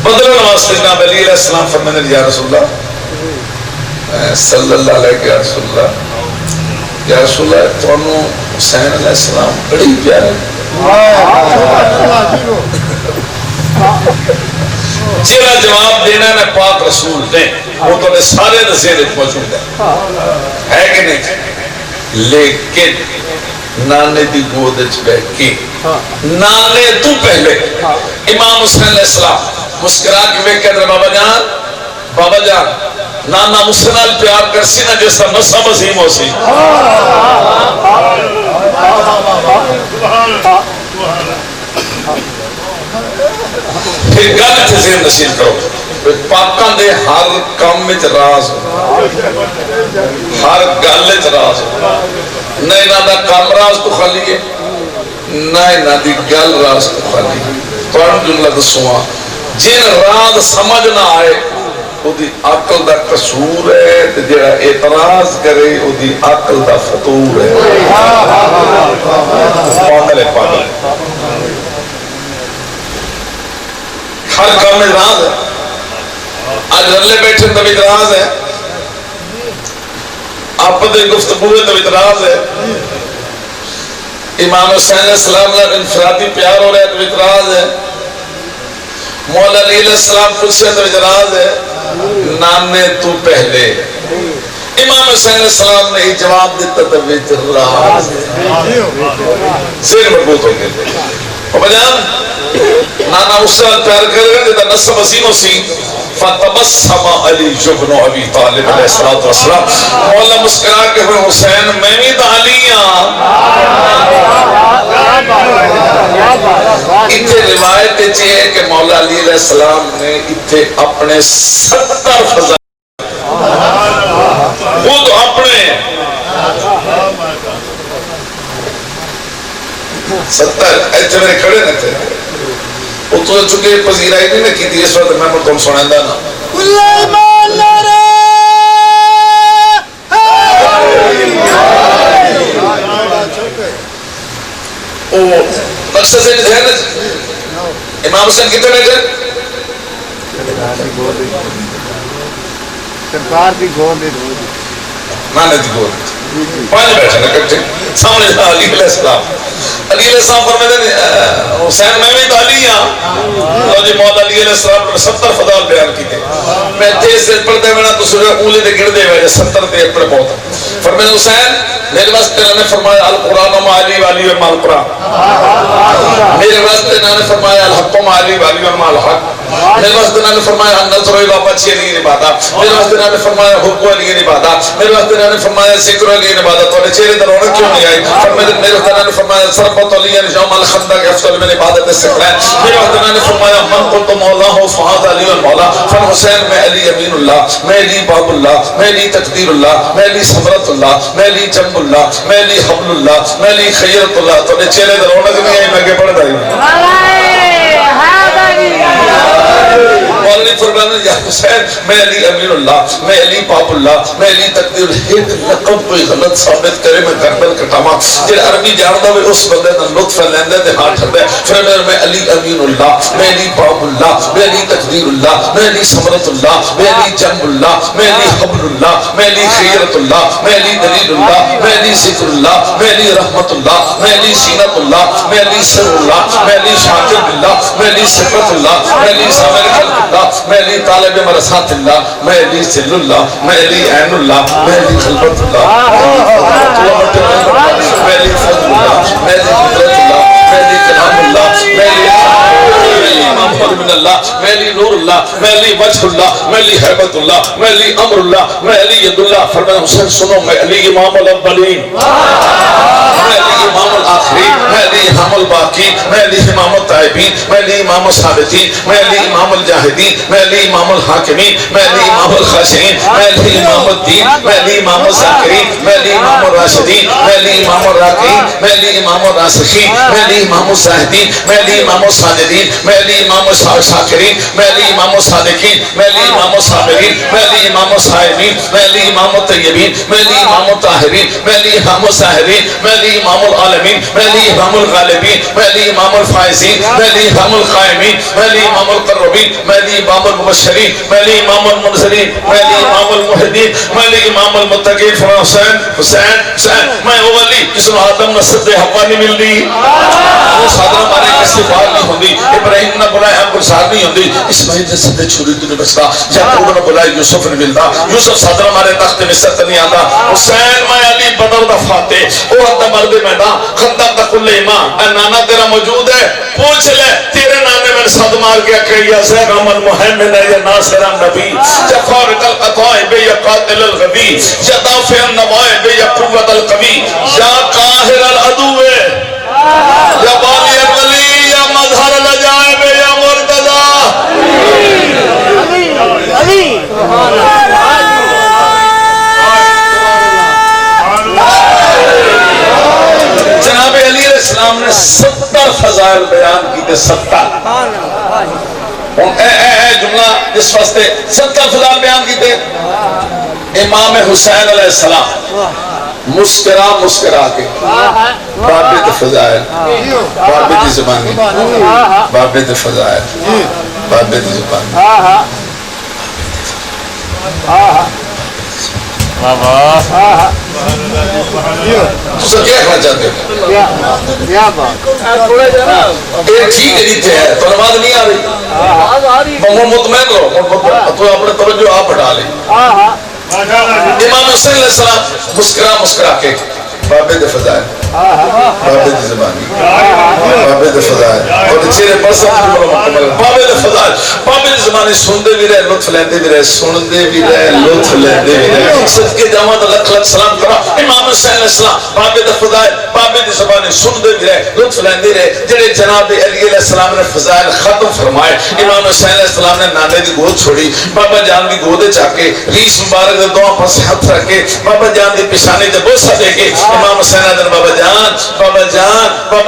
S4: بدلن واسطے جناب علی علیہ السلام فرمانے یا رسول اللہ صلی اللہ علیہ یا رسول اللہ یا رسول اللہ تو انہوں حسین علیہ السلام بڑی پیارے جیڑا جواب دینا ہے پاک رسول دیں وہ تو سارے نصیر موجود ہے کہ نہیں؟ لیکن نانے دی گود بہ کے نانے تو پہلے امام حسین علیہ السلام مسکرا کے میں کہہ رہے بابا جان نانا مسنال پیار کرسی نا جیسا نصب عظیم ہو سی. پھر گل تے ذہن نشین کرو پاکاں دے ہر کام وچ راز ہر گل وچ راز نہ انہاں دا کام راز تو خالی ہے نہ انہاں دی گل راز تو خالی ہے. تھوڑا جملہ دسواں جن راز سمجھ نہ آئے وہ دی عقل دا قصور ہے تے جڑا اعتراض کرے وہ دی عقل دا فطور ہے. پاگل ہے پاگل ہر کام میں راز ہے. آج رلے بیٹھے تو اعتراض ہے آپ دے گفتگو تو اعتراض ہے. امام حسین علیہ السلام نے انفرادی پیار ہو رہا ہے تو اعتراض ہے. مولا علی علیہ السلام پوچھے تو اعتراض ہے. نانے تو پہلے امام حسین علیہ السلام نے جواب دیتا تو اعتراض ہے. سیر مربوط ہو گئے بابا جان نانا اس سے پیار کر گئے جیتا نصب عظیم سی. فتبسم علی جبن ابی طالب علیہ السلام مولا مسکرا کے ہوئے حسین میں بھی تو علی ہاں. اتھے روایت ہے کہ مولا علی علیہ السلام نے اتھے اپنے 70 فضائل خود اپنے 70 ایسے میرے کھڑے نہ تھے وہ تو چکے پذیرائی نہیں کی تھی. اس وقت میں تم سنائندہ نا مقصد سے ذہن امام حسین کتنے بیٹھے
S5: سرکار کی گود
S4: نانے دی گود پانچ بیٹھے نا کٹھے سامنے علی علیہ السلام. علی علیہ السلام فرماتے ہیں حسین میں بھی تو علی ہاں. اور جی مولا علی علیہ السلام نے 70 فضائل بیان کی تھے. میں تیز سے پڑھتے ہوئے تو سورہ اولے دے گردے ہوئے 70 تے پڑھ بہت. فرمایا حسین میرے واسطے انہوں نے فرمایا القرآن و علی والی و مال قرآن. میرے واسطے انہوں نے فرمایا الحق و علی والی و مال حق. میرے واسطے انہوں نے فرمایا نظر و بابا چی علی عبادت. میرے واسطے انہوں نے فرمایا حب علی عبادت. میرے واسطے انہوں نے فرمایا ذکر علی عبادت. اور چہرے در رونق کیوں نہیں آئی؟ میرے واسطے انہوں نے فرمایا صرفت علی یوم الخندق افضل من عبادت السقلین. میرے واسطے انہوں نے فرمایا من قلت مولا ہو فہذا علی المولا. فن حسین میں علی امین اللہ میں علی باب اللہ میں علی تقدیر اللہ میں علی ثمرت اللہ میں علی جنب اللہ میں علی حبل اللہ میں علی خیرت اللہ. تو چہرے در رونق نہیں آئی میں کہ پڑھ رہی مولانا فرمانا یا حسین میں علی امین اللہ میں علی پاپ اللہ میں علی تقدیر. ایک لقب کوئی غلط ثابت کرے میں گردن کٹاواں جے عربی جاندا ہوئے اس بندے دا لطف لیندا تے ہاتھ ٹھڈا. فرمایا میں علی امین اللہ میں علی پاپ اللہ میں علی تقدیر اللہ میں علی ثمرت اللہ میں علی جنب اللہ میں علی حبل اللہ میں علی خیرت اللہ میں علی دلیل اللہ میں علی ذکر اللہ میں علی رحمت اللہ میں علی زینت اللہ میں علی سر اللہ میں علی شاکر اللہ میں علی صفت اللہ میں علی سامر خلق اللہ میں علی طالب مرسات اللہ میں علی ذل اللہ میں علی عین اللہ میں علی خلبت اللہ میں علی فضل اللہ میں علی قدرت اللہ میں علی کلام اللہ میں علی من اللہ میں علی نور اللہ میں علی وجہ اللہ میں علی حیبت اللہ میں علی امر اللہ میں علی ید اللہ. فرمایا حسین سنو میں علی امام الاولین میں علی امام الآخرین میں علی امام الباقین میں علی امام الطائبین میں علی امام الثابتین میں علی امام الجاہدین میں علی امام الحاکمین میں علی امام الخاشعین میں علی امام الدین میں علی امام الذاکرین میں علی امام الراشدین میں علی امام الراکعین میں علی امام الراسخین میں علی امام الزاہدین میں علی امام الساجدین میں علی امام الشاکرین میں علی امام الصادقین میں علی امام الصابرین میں علی امام الصائمین میں علی امام الطیبین میں علی امام الطاہرین میں علی امام الساہرین میں علی امام العالمین میں علی امام الغالبین میں علی امام الفائزین میں علی امام القائمین میں علی امام القربین میں علی امام المبشرین میں علی امام المنذرین میں علی امام المہدین میں علی امام المتقین. حسین حسین حسین میں وہ علی جس نے آدم نہ صد حوا نہیں ملتی وہ صدر ہمارے کسی بات نہیں ہوتی. ابراہیم نہ بنایا آپ کو ساتھ نہیں ہوتی اسماعیل نے سدھے چھری تو نہیں بچتا یعقوب نے بلایا یوسف نے ملتا یوسف صدر ہمارے تخت مصر تے نہیں آتا حسین میں علی بدر دا فاتح وہ حد مرد میدان خندق دا کل امام اے نانا تیرا موجود ہے پوچھ لے تیرے نانے میں صد مار کے کہ یا زیغم المحمن یا ناصر النبی یا خارق القطائب یا قاتل الغبی یا دافع النوائب یا قوت القوی یا قاہر العدو یا بالی الولی یا مظہر العجائب یا مرتضی جناب علی علیہ السلام نے 70 فضائل بیان کی تھے 70 جملہ اس واسطے 70 فضائل بیان کی تھے امام حسین علیہ السلام مسکرا مسکرا کے بابت فضائل بابت زبانی بابت فضائل بابت زبانی تو کیا کہنا چاہتے ہیں ایک ٹھیک ہے تو نماز نہیں آ رہی مطمئن رہو تو اپنے توجہ آپ ہٹا لیں امام حسین علیہ السلام مسکرا مسکرا کے بابد فضائل بابد زبانی بابد فضائل اور چہرے پر سب جملہ مکمل بابد فضائل بابد زبانی سندے بھی رہے لطف لیندے بھی رہے سندے بھی رہے لطف لیندے بھی رہے صدقے جامعہ لکھ لکھ سلام کرا امام حسین علیہ السلام بابد فضائل بابد زبانی سندے بھی رہے لطف لیندے رہے جنہیں جناب علی علیہ السلام نے فضائل ختم فرمائے امام حسین علیہ السلام نے نانے دی گود چھوڑی بابا جان دی گودے چاکے ریس مبارک دے دعا پر سے ہاتھ رکھے بابا جان دی پیشانی دے بوسہ دے کے امام حسین علیہ بابا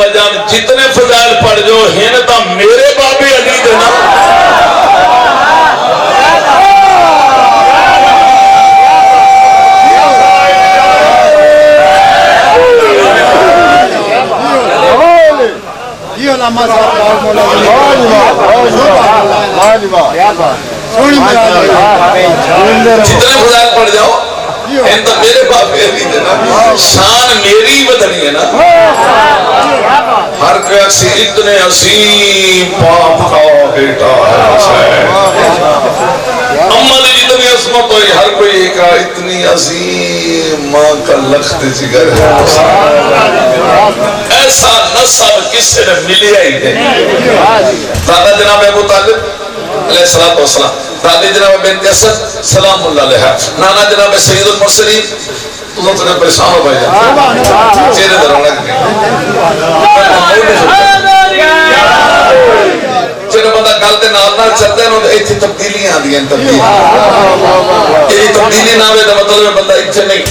S4: جان جتنے فضائل پڑھ جو ہیں تا میرے بابے علی دینا جتنے فضائل پڑھ جاؤ تو میرے باپ علی دینا شان میری بدنی ہے نا ہر کسی اتنے عظیم باپ کا بیٹا ہے عمل اتنی عظمت ہوئی ہر کوئی ایک اتنی عظیم ماں کا لخت جگر ہے ایسا نسب کسی نے ملیا ہی نہیں دادا جناب ابو طالب علیہ السلام دادی جناب بنت اسد سلام اللہ علیہ نانا جناب سید المرسلین اللہ تو نے پریشان ہو بھائی جان چہرے در رونق نہیں جنہوں بندہ گل دے نال نال چلتے ہیں انہوں ایتھی تبدیلیاں آ دیا تبدیلی نہ ہوئے تو مطلب بندہ اتھے نہیں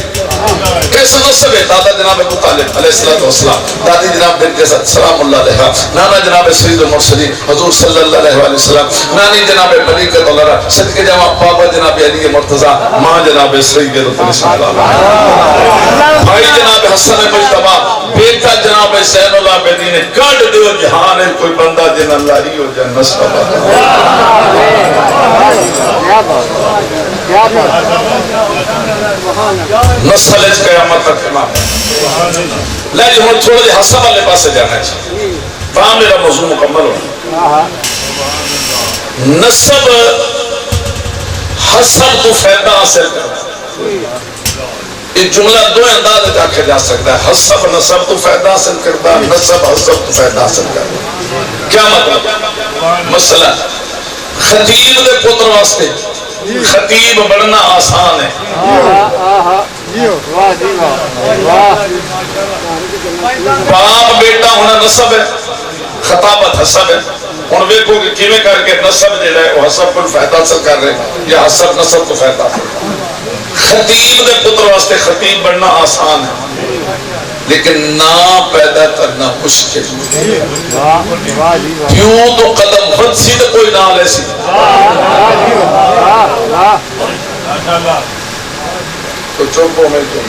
S4: کیسا نصب ہے دادا جناب ابو طالب علیہ السلام دادی جناب بنت اسد سلام اللہ علیہ نانا جناب سید المرسلین حضور صلی اللہ علیہ وسلم نانی جناب ملکۃ العرا صدقے جامع بابا جناب علی مرتضی ماں جناب سید صلی اللہ علیہ بھائی جناب حسن مجتبی بیٹا جناب زین العابدین کڈ دیو جہان ہے کوئی بندہ جن اللہ ہی ہو جائے نسب نسل اس قیامت تک امام لے جو ہم تھوڑے جی حسب والے پاس سے جانا ہے فہم میرا موضوع مکمل ہو نسب حسب تو فائدہ حاصل کرتا یہ جملہ دو انداز میں آکھا جا سکتا ہے حسب نسب تو فائدہ حاصل کرتا نسب حسب تو فائدہ حاصل کرتا کیا مطلب مسئلہ خطیب دے پتر واسطے خطیب بڑھنا آسان ہے باپ بیٹا ہونا نسب ہے خطابت حسب ہے ہن ویکھو کہ کیویں کر کے نسب جڑا ہے وہ حسب کو فائدہ حاصل کر رہے یا حسب نسب کو فائدہ حاصل خطیب دے پتر واسطے خطیب بڑھنا آسان ہے لیکن نام پیدا کرنا مشکل کیوں تو قدم بد سی تو کوئی نام لے سی تو چوپوں میں تو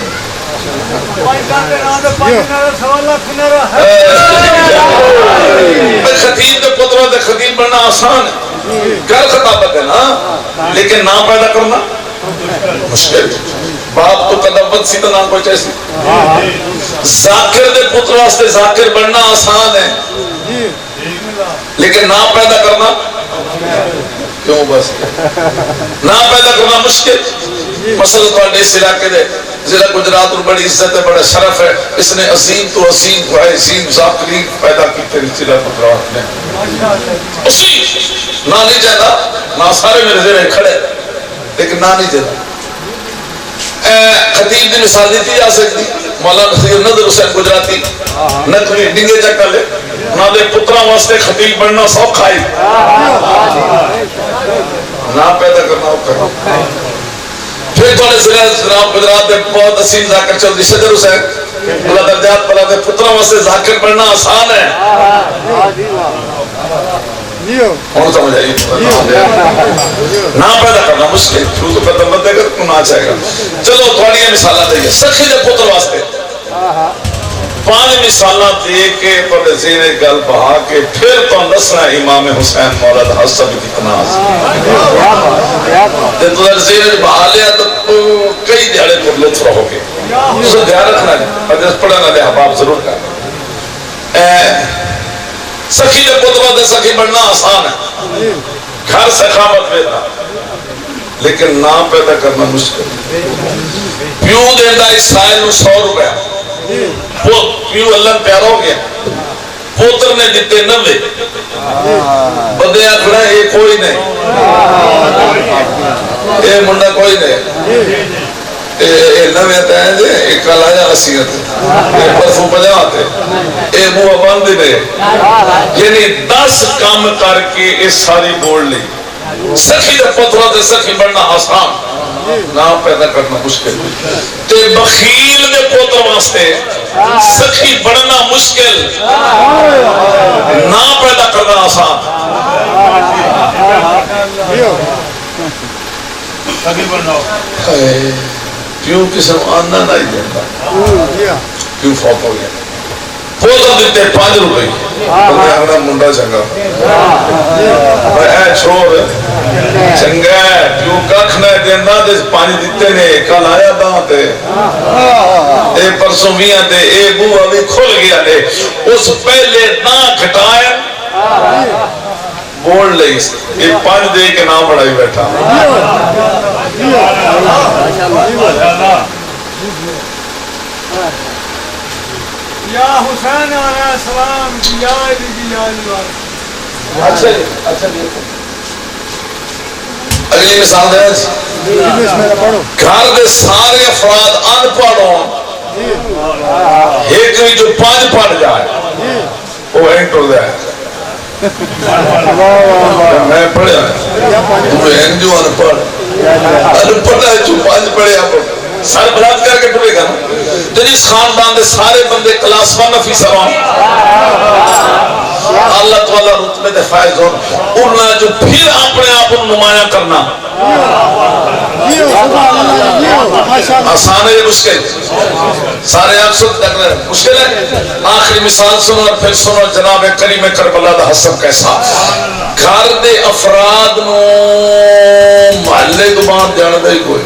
S4: خطیب دے پتر واسطے خطیب بڑھنا آسان ہے کر خطابت ہے نا لیکن نام پیدا کرنا مشکل باپ تو کدبت سی تو نہ کوئی چیسی ذاکر دے پتر واسطے ذاکر بننا آسان ہے لیکن نام پیدا کرنا کیوں بس نام پیدا کرنا مشکل مثلا تو اس علاقے دے ضلع گجرات اور بڑی عزت ہے بڑا شرف ہے اس نے عظیم تو عظیم عظیم ذاکرین پیدا کیتے ضلع گجرات نے عظیم نہ نہیں جانا نہ سارے میرے ذہن کھڑے لیکن نہ نہیں جانا خطیب دی مثال دیتی جا سکتی مولانا سید نظر حسین گجراتی نقوی ڈنگے چکا لے نہ دے پترا واسطے خطیب بننا سوکھا ہی نہ پیدا کرنا ہوگا پھر تھوڑے ضلع جناب گجرات دے بہت عظیم ذاکر چل دی شجر حسین اللہ درجات پلا دے پترا واسطے ذاکر بننا آسان ہے کون سمجھ آئی نہ پیدا کرنا مشکل شروع تو قدم بندے کر کیوں نہ چاہے گا چلو تھوڑی یہ مثالہ دے سخی دے پتر واسطے 5 مثالہ دے کے پر زیر گل بہا کے پھر تو نسنا امام حسین مولد حسن کتنا تے تو زیر بہا لیا تو کئی دیہڑے پر لطف رہو گے اسے دھیان رکھنا ہے حدیث پڑھنا دے حباب ضرور کر سخی دے پتر دے سخی بڑھنا آسان ہے گھر سخاوت پیدا لیکن نام پیدا کرنا مشکل پیو دیندہ اسرائیل نو 100 روپے پیو اللہ پیارا ہو گیا پوتر نے دیتے 90 بدے آکھنا یہ کوئی نہیں یہ منڈا کوئی نہیں یہ نوے آتے ہیں جے ایک کل آیا اسیت یہ پرسوں پجا آتے یہ موہ باندھ دے یعنی 10 کام کر کے اس ساری بوڑ لی سخی دے پترہ دے سخی بڑھنا آسان نام پیدا کرنا مشکل تے بخیل دے پتر واسطے سخی بڑھنا مشکل نام پیدا کرنا آسان کیوں قسم آنا نہیں دیتا کیوں فوت ہو گیا پوتر دیتے 5 روپے بندے آگنا منڈا چنگا اے چھوڑ چنگا ہے کیوں ککھنا ہے دینا دے 5 دیتے نے کل آیا داں تے اے پرسوں میاں تے اے بو ابھی کھل گیا تے اس پہلے نہ گھٹائے بول لئی یہ 5 دے کے نام بڑھائی بیٹھا
S5: یا حسین علیہ السلام یا علی یا علی
S4: اچھا جی اگلی مثال دے گھر دے سارے افراد ان پڑھ ہوں ایک بھی جو 5 پڑھ جائے وہ اینٹر جائے میں پڑھیا تمہیں این جو ان پڑھ ہے جو 5 پڑھے آپ سارے بلاد کر کے ٹھوڑے گا تو جس خاندان دے سارے بندے کلاس 1 فیصد ہوں اللہ تعالیٰ رتبے دے فائز ہوں انہاں جو پھر اپنے آپ نمایاں کرنا آسان ہے مشکل سارے آپ سن تک رہے مشکل ہے آخری مثال سنو اور پھر سنو جناب کریم کربلا دا حسن کیسا گھر دے افراد نو محلے کو باندھ جانا دے کوئی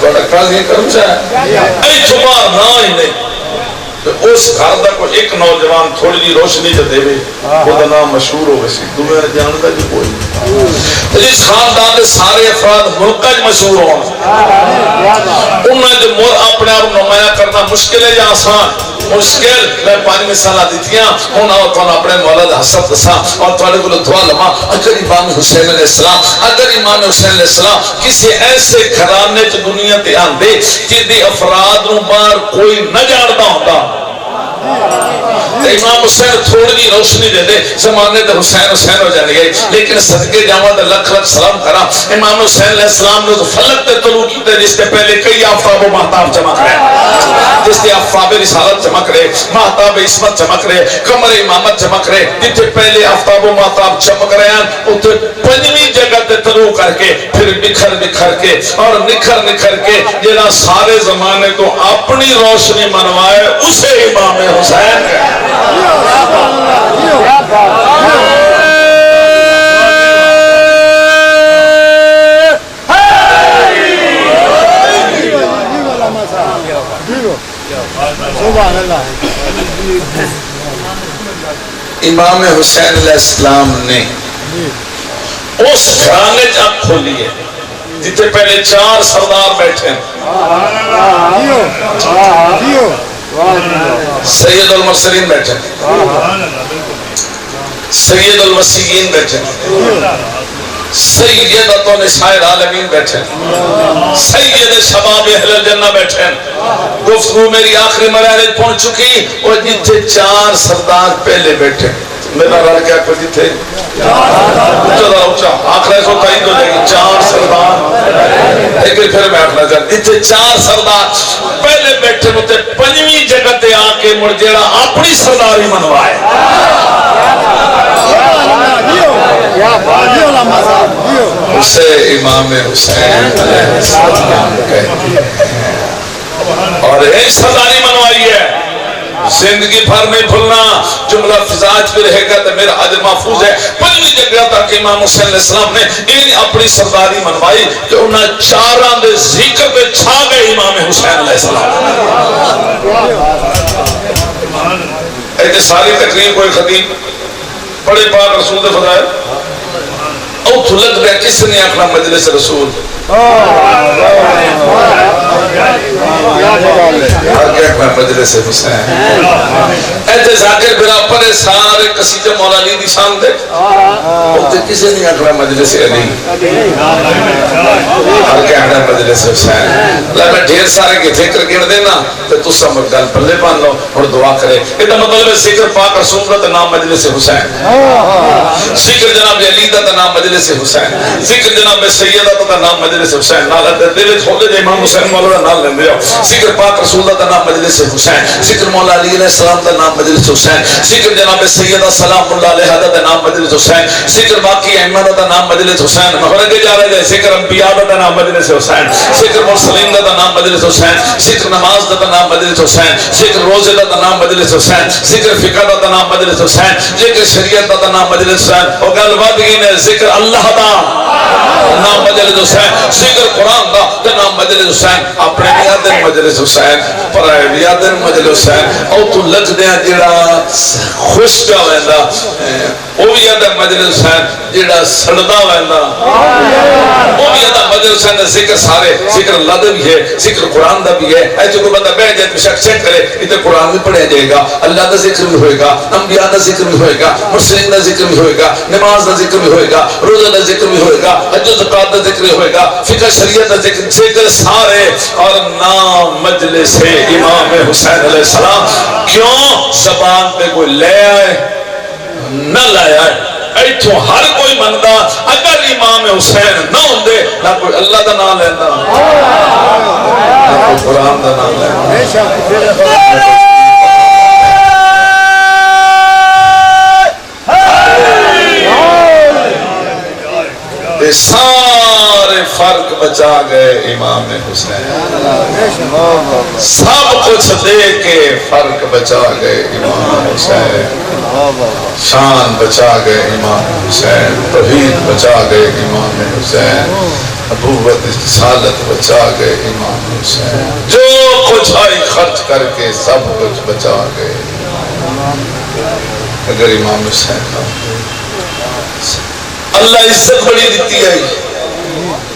S4: بڑا قاضی کرم چاہے اے چھپار نہ ہی نہیں اس گھر دا کوئی ایک نوجوان تھوڑی جی روشنی جو دے وہ دا نام مشہور ہو گئی دنیا جانتا جو کوئی جس خاندان دے سارے افراد ملکہ جو مشہور ہوں انہیں جو اپنے آپ نمایاں کرنا مشکل ہے یا آسان مشکل میں 5 مثالہ دیتیاں انہاں اور تو اپنے مولد حسن دسا اور تو کو دعا لما اگر امام حسین علیہ السلام اگر امام حسین علیہ السلام کسی ایسے گھرانے جو دنیا تے آندے جدی افراد نو بار کوئی نہ جانتا ہوتا امام حسین تھوڑی جی روشنی دے دے زمانے دے حسین حسین ہو جانے گئے لیکن صدقے جاوہ دے لکھ لکھ سلام کرا امام حسین علیہ السلام نے فلک تے طلوع کیتے جس تے پہلے کئی آفتاب و مہتاب چمک رہے جس تے آفتاب رسالت چمک رہے مہتاب عصمت چمک رہے کمر امامت چمک رہے جتے پہلے آفتاب و مہتاب چمک رہے ہیں اتے 5ویں جگہ تے طلوع کر کے پھر بکھر بکھر کے اور نکھر نکھر کے جنا سارے زمانے کو اپنی روشنی منوائے اسے امام حسین کہتے امام حسین علیہ السلام نے اس گھرانے اک کھولی ہے جتنے پہلے 4 سردار بیٹھے ہیں. سید المرسلین بیٹھے ہیں, سید الوسیین بیٹھے ہیں, سیدۃ نساء العالمین بیٹھے ہیں, سید شباب اہل الجنہ بیٹھے ہیں. گفتگو میری آخری مراحل پہنچ چکی اور جتنے 4 سردار پہلے بیٹھے ہیں. میرا رل گیا کوئی جتنے اچھا آخر ایسو تائید ہو جائے گی 4 سردار. لیکن پھر میں آخنا چاہتا جتنے 4 سردار پہلے بیٹھے ہوتے 5ویں جگہ تے آ کے مڑ جیڑا اپنی سرداری منوائے اسے امام حسین علیہ السلام کہتے ہیں. اور ایک سرداری منوائی ہے, زندگی بھر نہیں بھولنا. جملہ فضاج پہ رہے گا تو میرا حد محفوظ ہے. 5ویں جگہ تک امام حسین علیہ السلام نے ان اپنی سرداری منوائی کہ انہاں 4 دے ذکر پہ چھا گئے امام حسین علیہ السلام. ایسے ساری تقریر کوئی خطیب بڑے پاک رسول دے فضائل او تو لگ رہا کس نے آخنا مجلس رسول مجلس حسین. ایسے ذاکر برابر سارے قصیدے مولا علی دی شان دے کسی نہیں آخنا مجلس علی ہر کے آخنا مجلس حسین. میں ڈھیر سارے کے ذکر گن دینا تو تو سمجھ گل پلے بان لو اور دعا کرے. یہ مطلب ہے ذکر پاک رسول دا نام مجلس حسین, ذکر جناب علی دا نام مجلس حسین, ذکر جناب سیدہ دا نام مجلس حسین. دل کھولے جائے امام حسین مولا دا نام لیندے ہو. ذکر پاک رسول دا نام مجلس حسین, ذکر مولا علی علیہ السلام دا نام مجلس حسین, ذکر جناب سیدہ سلام اللہ علیہ دا نام مجلس حسین, ذکر باقی احمد دا نام مجلس حسین. مہرگے جا رہے ہیں ذکر انبیاء دا نام مجلس حسین, ذکر مرسلین دا نام مجلس حسین, ذکر نماز دا نام مجلس حسین, ذکر روزے دا نام مجلس حسین, ذکر فقہ دا نام مجلس حسین, ذکر شریعت دا نام مجلس حسین. اور گل بات یہ ذکر اللہ دا نام مجلس حسین, ذکر قرآن دا نام مجلس حسین. اپنے بیادن مجلس حسین, پرائے بیادن مجلس حسین. او تو لگ دیا جڑا خوش کا ویندا او بیادن مجلس حسین, جڑا سڑدا ویندا او بیادن مجلس حسین. ذکر سارے ذکر اللہ دا بھی ہے, ذکر قرآن دا بھی ہے. ایسے کوئی بندہ بیٹھ جائے بشک چیک کرے ادھر قرآن بھی پڑھیا جائے گا, اللہ دا ذکر بھی ہوئے گا, انبیاء دا ذکر بھی ہوئے گا, مرسلین دا ذکر بھی ہوئے گا, نماز دا ذکر بھی ہوئے گا, روزہ دا ذکر بھی ہوئے گا, حج و زکات دا ذکر ہوئے گا, فقہ شریعت دا ذکر سارے. اور نام مجلس امام حسین علیہ السلام. کیوں زبان پہ کوئی لے آئے نہ لے آئے, ایتھوں ہر کوئی مندا اگر امام حسین نہ ہوندے نہ کوئی اللہ دا نام لینا نہ کوئی قرآن دا نام لینا. سارے فرق بچا گئے امام حسین, سب کچھ دے کے فرق بچا گئے امام حسین, شان بچا گئے امام حسین, توحید بچا گئے امام حسین, نبوت رسالت بچا گئے امام حسین. جو کچھ آئی خرچ کر کے سب کچھ بچا گئے اگر امام حسین کا. اللہ عزت بڑی دیتی ہے,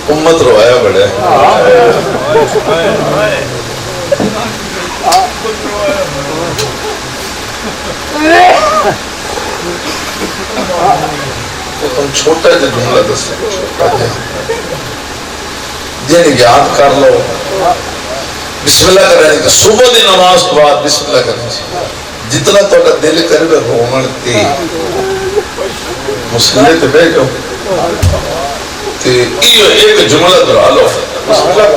S4: امت روایا بڑے. تم چھوٹا جا جملہ دس چھوٹا جا جن یاد کر لو. بسم اللہ کرنے کی صبح دی نماز تو بعد بسم اللہ کرنے کی جتنا تو دل کرے رومن تے مسئلے تے بے جو تے ایک جملہ درا لو. بسم اللہ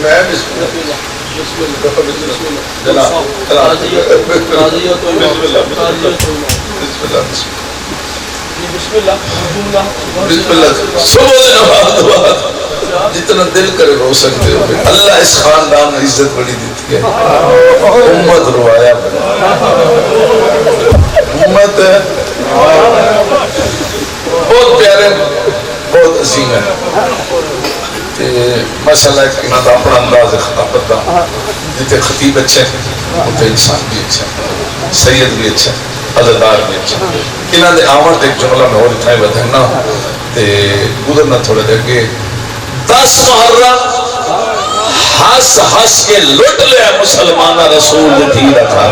S4: میں بسم اللہ جناب بسم اللہ صبح دے نماز بعد جتنا دل کرے رو سکتے ہو. اللہ اس خاندان میں عزت بڑی دیتی ہے, امت روایا امت بہت پیارے بہت عظیم ہے. مسئلہ ایک اپنا انداز خطابت دا جتے خطیب اچھے اتنے انسان بھی اچھا، سید بھی اچھا، عزادار بھی اچھا. انہوں نے آمن ایک جملہ میں اور اتنا ہی بدھنا تے گزرنا تھوڑے دیر کے 10 محرم ہس ہس کے لٹ لیا مسلمانہ رسول نے تھی رکھا.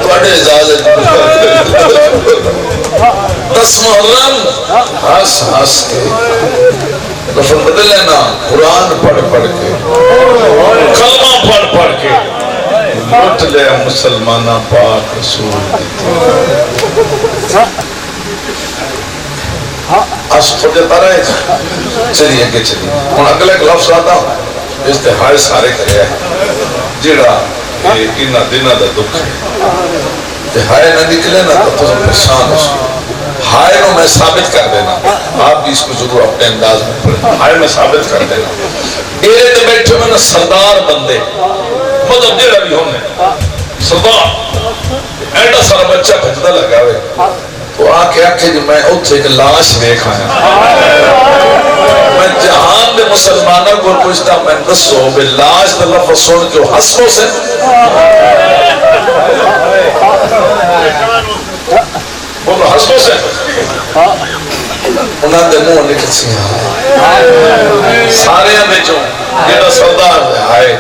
S4: تھوڑے اجازت 10 محرم ہس ہس کے لفظ بدل لینا، قرآن پڑھ پڑھ کے کلمہ پڑھ پڑھ کے لٹ لیا مسلمانہ پاک رسول نے تھی. آج تھوڑے تارا ہے چلیے اگے چلیے. ہوں اگلے ایک لفظ آتا استحائے سارے کرے جیڑا انہاں دنوں دا دکھ ہے. ہائے نہ نکلے نا تو تم پریشان ہو. ہائے نو میں ثابت کر دینا، آپ بھی اس کو ضرور اپنے انداز میں پڑھیں. ہائے میں ثابت کر دینا. ڈیرے تے بیٹھے ہوئے نا سردار بندے، مطلب جیڑا بھی ہونے سردار ایڈا سارا بچہ بھجدا لگا ہوئے تو آ کے آکھے جی میں اتھے ایک لاش دیکھ آیا. میں جہان دے مسلمانوں کو پوچھتا میں دسو بے لاش دا لفظ سن جو حسنوں سے بولو حسنوں سے انہاں دے منہ نکل سی سارے بچوں جیڑا سردار آئے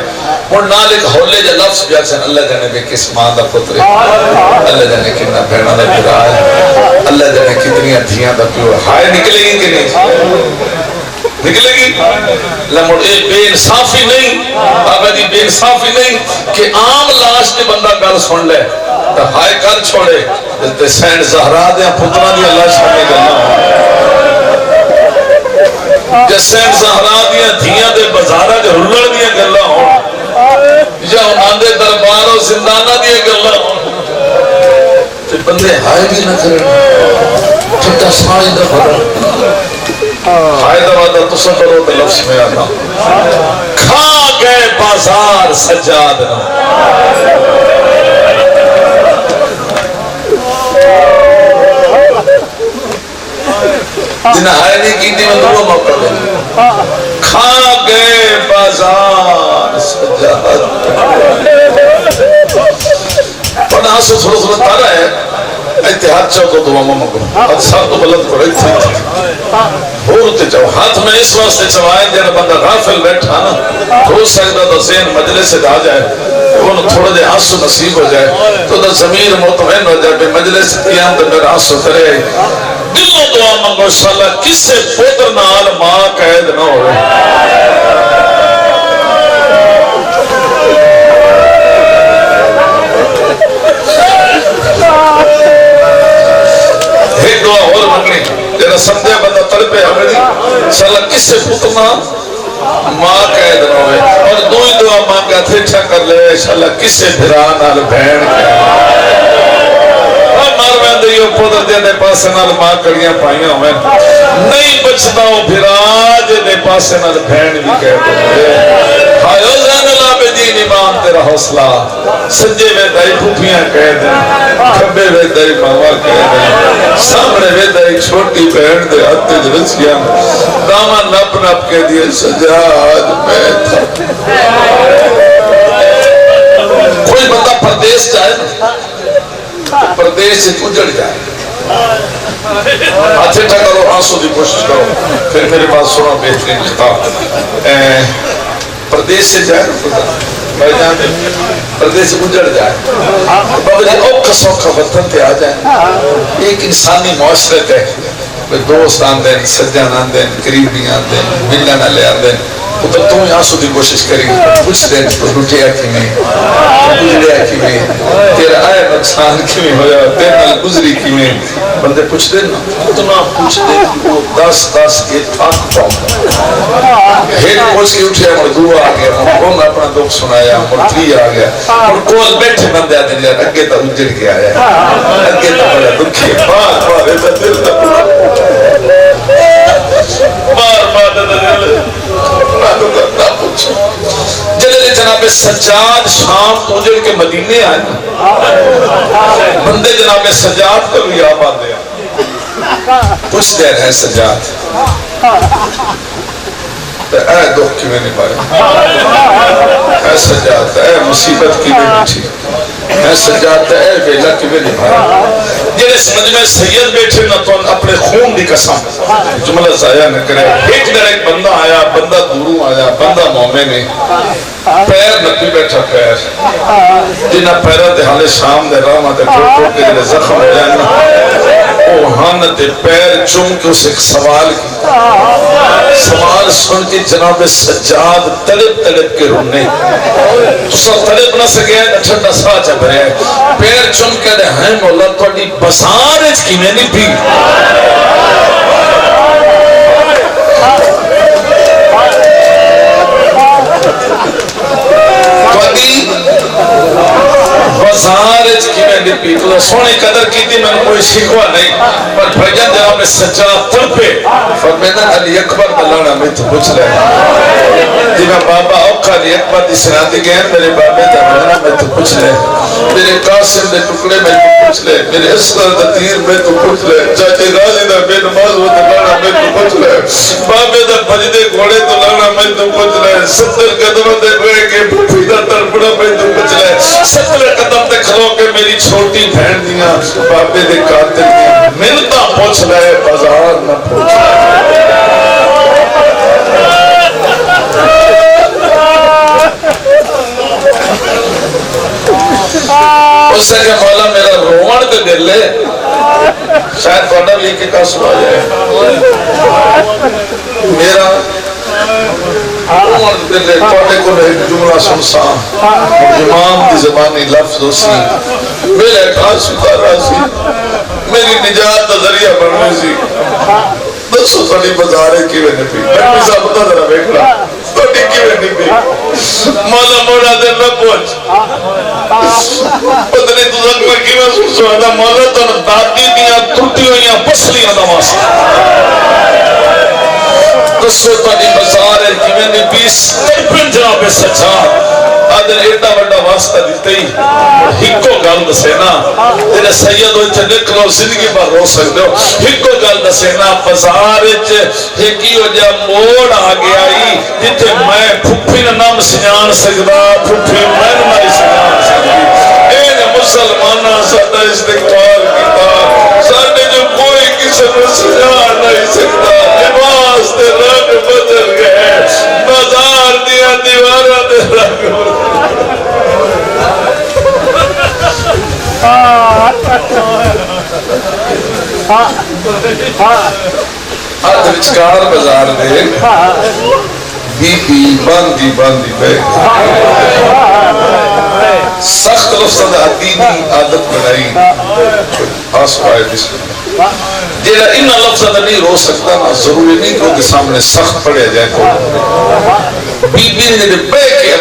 S4: اور نالک ہولے جا لفظ بھی آکسن اللہ جانے بے کس ماں دا پتر ہے، اللہ جانے کتنا بہنہ دا پیرا ہے، اللہ جانے کتنی دھیاں دا پیو. ہائے نکلے گی کہ نہیں نکلے گی؟ لمڑ ایک بے انصافی نہیں، آبادی بے انصافی نہیں کہ عام لاش نے بندہ گل سن لے تو ہائے کر چھوڑے تے سینڈ زہرا دیا پترہ دیا اللہ چھوڑے گلنا کہ سینڈ زہرا دیا دھیاں دے بزارہ دے رلڑ دیا گلنا ہو یا انہاں دے دربار و زندانہ دیا گلنا ہو تے بندے ہائے بھی نہ کریں چھٹا سمائی دا بھرا. ہائے دا وعدہ تصوروں دے لفظ میں آتا کھا گئے بازار سجاد نہ. جنہیں ہائے نہیں کی تھی میں دو موقع دے کھا گئے بازار سجاد. پڑھا ہاں سے تھوڑا تھوڑا تارا ہے اتحاد چاہو تو دعا مانگو حد ساتھ تو بلد کرو ہوتے جاؤ ہاتھ میں اس واسطے چوائیں دینا بندہ غافل بیٹھا نا ہو سکتا تو ذہن مجلس سے آ جائے وہ تھوڑا دے آنسو نصیب ہو جائے تو دا ضمیر مطمئن ہو جائے بے مجلس قیام تو میرا آنسو کرے. دلوں دعا مانگو انشاءاللہ کسے پتر نال ماں قید نہ ہوئے. ایک دعا اور مانگنی جینا سمجھے بندہ تڑپے ہمیں انشاءاللہ کسے پتر نال ماں قید نہ ہوئے. اور دوئی دعا مانگا تھیٹھا کر لے انشاءاللہ کسے بھران نال بھین مار دیو پودر دے دے پاسے نال ماں کریاں پائیاں ہوئے نہیں بچتا ہوں پھراج دے پاسے نال بھین بھی کہتے ہیں. ہائے او زین العابدین امام تیرا حوصلہ سجے وے دائی پھوپیاں کہہ دیں کھبے وے دائی ماما کہہ دیں سامنے وے دائی چھوٹی بہن دے ہتھے جرسیاں داما نپ نپ کے دیئے سجاد میں تھا. کوئی بندہ پردیس جائے پردیش سے اجڑ جائے اچھے ٹھا کرو آنسو دی کوشش کرو پھر میرے پاس سنا بہترین خطاب پردیش سے جائے بھائی جان پردیش سے اجڑ جائے بابا جی اوکھا سوکھا وطن تے آ جائے ایک انسانی معاشرت ہے دوست آن دیں سجان آن دیں قریبی آن دیں ملنا لے آن دیں تو تم یہاں سو دی کوشش کریں کچھ دیں تو لٹیا کی میں گزریا کی میں تیرا آئے نقصان کی میں ہویا تیرا گزری کی میں بندے پوچھ دیں اتنا پوچھ دیں وہ 10 کے تھاک پاؤں ہیڈ پوچھ کے اٹھیا مر دو آ گیا کون اپنا دکھ سنایا مر 3 آ گیا اور کول بیٹھے بندے آتے ہیں اگے تا اجڑ کے آیا اگے تا بڑا دکھی بار ایسا دل بار دل جلے جناب سجاد شام تو جڑ کے مدینے آئے بندے جناب سجاد کو بھی آباد دیا پوچھ دے رہے سجاد دکھ کی میں نبھایا، اے سجاد اے مصیبت کی میں بیٹھی، اے سجاد اے ویلا کی میں نبھایا۔ جنہیں سمجھ میں سید بیٹھے نہ تو اپنے خون دی قسم جملہ ضائع نہ کرے۔ ایک در ایک بندہ آیا، بندہ دوروں آیا، بندہ مومن ہے، پیر نپی بیٹھا پیر، جنہ پیرہ دے حالے شام دے راما دے ٹوٹ ٹوٹ کے جنہیں زخم ہو جانا، وہ ہاں دے پیر چوم کے اسے ایک سوال کی، سوال سن کے جناب سجاد تڑپ تڑپ کے رونے، تو سب تڑپ نہ سکے ٹھنڈا سا چا بھرے، پیر چوم کے دے ہیں مولا توڑی بسار اچ کی میں نہیں بھی، بازارج کی میں نے پی تو سونے قدر کی تھی میں نے کوئی شکوہ نہیں پر بھجن جناب سجاد تڑپے فرمیدہ علی اکبر بلانا میں تو پوچھ رہے جی میں بابا اوکھا علی اکبر دی سناتی گئے میرے بابے دا بلانا میں تو پوچھ رہے میرے قاسم دے ٹکڑے میں تو پوچھ لے میرے اسکر دا تیر میں تو پوچھ لے چاچے غازی دا بے نماز ہو تو لانا میں تو پوچھ لے بابے دا بجدے گھوڑے تو لانا میں تو پوچھ لے 70 قدموں دے ہوئے کہ پھوپھی دا تڑپڑا میں تو پوچھ لے 70 قدم دے کھلو کے میری چھوٹی بہن دیاں بابے دے قاتل دی ملتا پوچھ لے بازار نہ پوچھ لے اس سے کہ مولا میرا رومن دے دل لے شاید پڑھا بھی کہ کا سوا جائے میرا رومن دے دل لے پڑھے کو ایک جملہ سنسا امام دی زبانی لفظ اسی میرے کھاس سکارا سی میری نجات دا ذریعہ بڑھنے سی دسو تھوڑی بزارے کی میں نے پی میں صاحب بتا ذرا بیکھنا تھوڑی کی میں نے پی مولا موڑا دے نہ پہنچ پتنی تو زخمہ کی میں سنسو ہے مولا تو دادی دیاں ٹوٹی ہوئیاں پسلیاں دماس دسو تھوڑی بزارے کی میں نے پی ترپن جناب سجاد آدھر ایڈا بڑا واسطہ دیتے ہی ہکو گل دسینا تیرے سید ہوئے چھے نکلو زندگی پر رو سکتے ہو ہکو گل دسینا بازارچ ہکی ہو جا موڑ آگیا ہی جتے میں پھوپھی نام سنیان سکتا پھوپھی میں نمائی سنیان سکتی این مسلمانہ ساڑھا استقبال کیتا ساڑھے جو کوئی کسی میں سنیان نہیں سکتا لباس دے رنگ بدل گئے بازار دیا دیوارہ دے رنگ بدل آج وچکار بازار دے بی بی باندی باندی بے سخت لفظ عدیدی عادت بنائی آسوائے بسم جیڑا انہا لفظ نہیں رو سکتا نا ضروری نہیں کہ وہ سامنے سخت پڑے جائے کو بی بی نے بے کے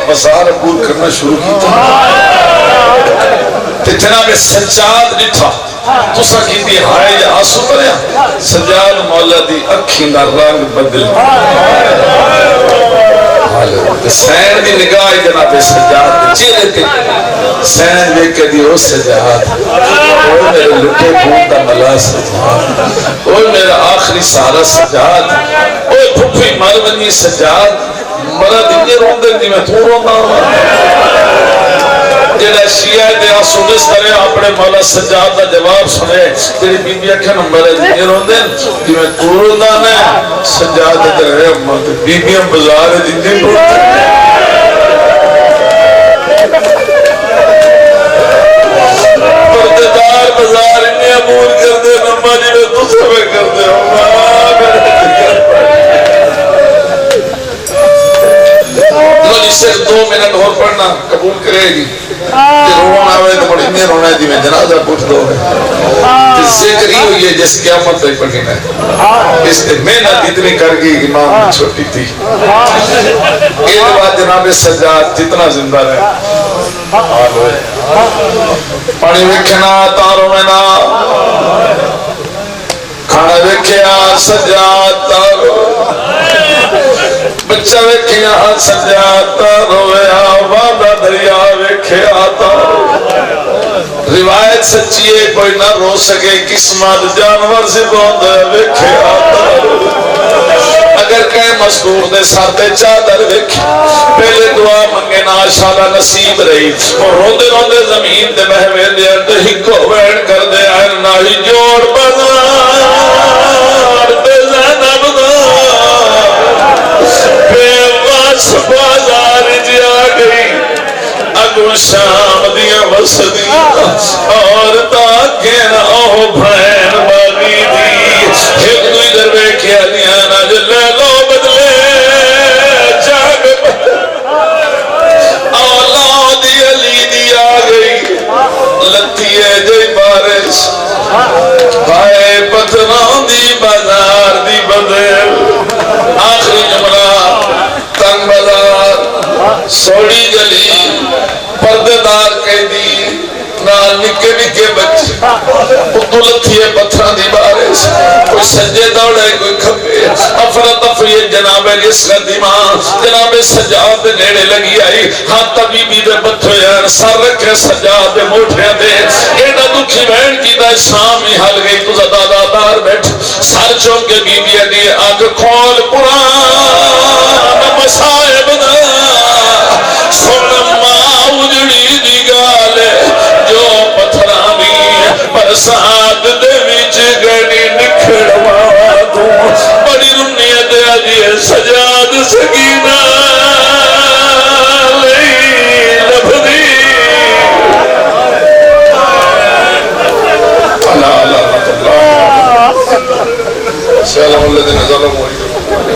S4: بازار عبور کرنا شروع کی تھا جناب سجاد نٹھا تو سا کی دی ہائے یا آسو کریا سجاد مولا دی اکھی نہ رنگ بدل سین دی نگاہ جناب سجاد چیرے تے سین بے کے دی او سجاد اوہ میرے لٹے بھونتا ملا سجاد اوہ میرا آخری سارا سجاد اوہ پھوپھی مرونی سجاد مرا دی روندے دی میں تو روندہ جیڑا شیعہ دے آسونس کرے اپنے مولا سجاد دا جواب سنے تیری بی بی اکھا نمبر ہے جنگی روندے کہ میں کوروندہ نے سجاد دے رہے امت بی بی ہم بزار ہے جنگی روندے پرددار بزار انہیں عبور کر دے نمبر جی میں تو سبے کر دے صرف 2 منٹ اور پڑھنا قبول کرے گی رونا ہوئے تو بڑی نہیں رونا ہے جی میں جنازہ پوچھ دو ذکر ہی ہوئی ہے جس قیامت تک پڑھنا ہے اس نے محنت اتنی کر گئی امام چھوٹی تھی ایک بات جناب سجاد جتنا زندہ رہے پانی وکھنا تاروں میں نا کھانا وکھیا سجاد تاروں بچہ ویکھیا سجاتا رویا وعدہ دریا ویکھیا تا روایت سچی ہے کوئی نہ رو سکے قسمت جانور سے بوندہ ویکھیا تا اگر کہ مستور دے سر تے چادر ویکھی پہلے دعا منگے نا شالا نصیب رہی اور روندے روندے زمین دے بہوے دے اندر ہکو وین کر دے آئین ناہی جوڑ بازار دے زینب دا بے واس بازار جا گئی اگو شام دیا وسدیاں اور تاکہ نہ او بھین باغی دی ایک دوئی در بے کیا دیا نا جلے لو بدلے جاگ اولاد علی دی آگئی لتی ہے جی بارش بھائے پتران دی بازار دی بدل آخری جملہ تنگ بازار سوڑی گلی پردے دار قیدی نال نکے نکے بچے اتو لتھی ہے پتھران دی بارش کوئی سجے دوڑے کوئی کھپے افرت افریت جناب جس کا دیمان جناب سجاد دے نیڑے لگی آئی ہاں طبیبی دے بتھو یار سر رکھے سجاد دے موٹھے دے ایڈا دکھی بہن کی دا شام ہی حل گئی تو زدادہ دار بیٹھ سر چونکے بی بی دی آگ کھول قرآن مسائب دا سنما اجڑی دی گالے جو پتھرانی برسات دے وچ گڑی نکھڑوا دوں بڑی رنیت آجی سجا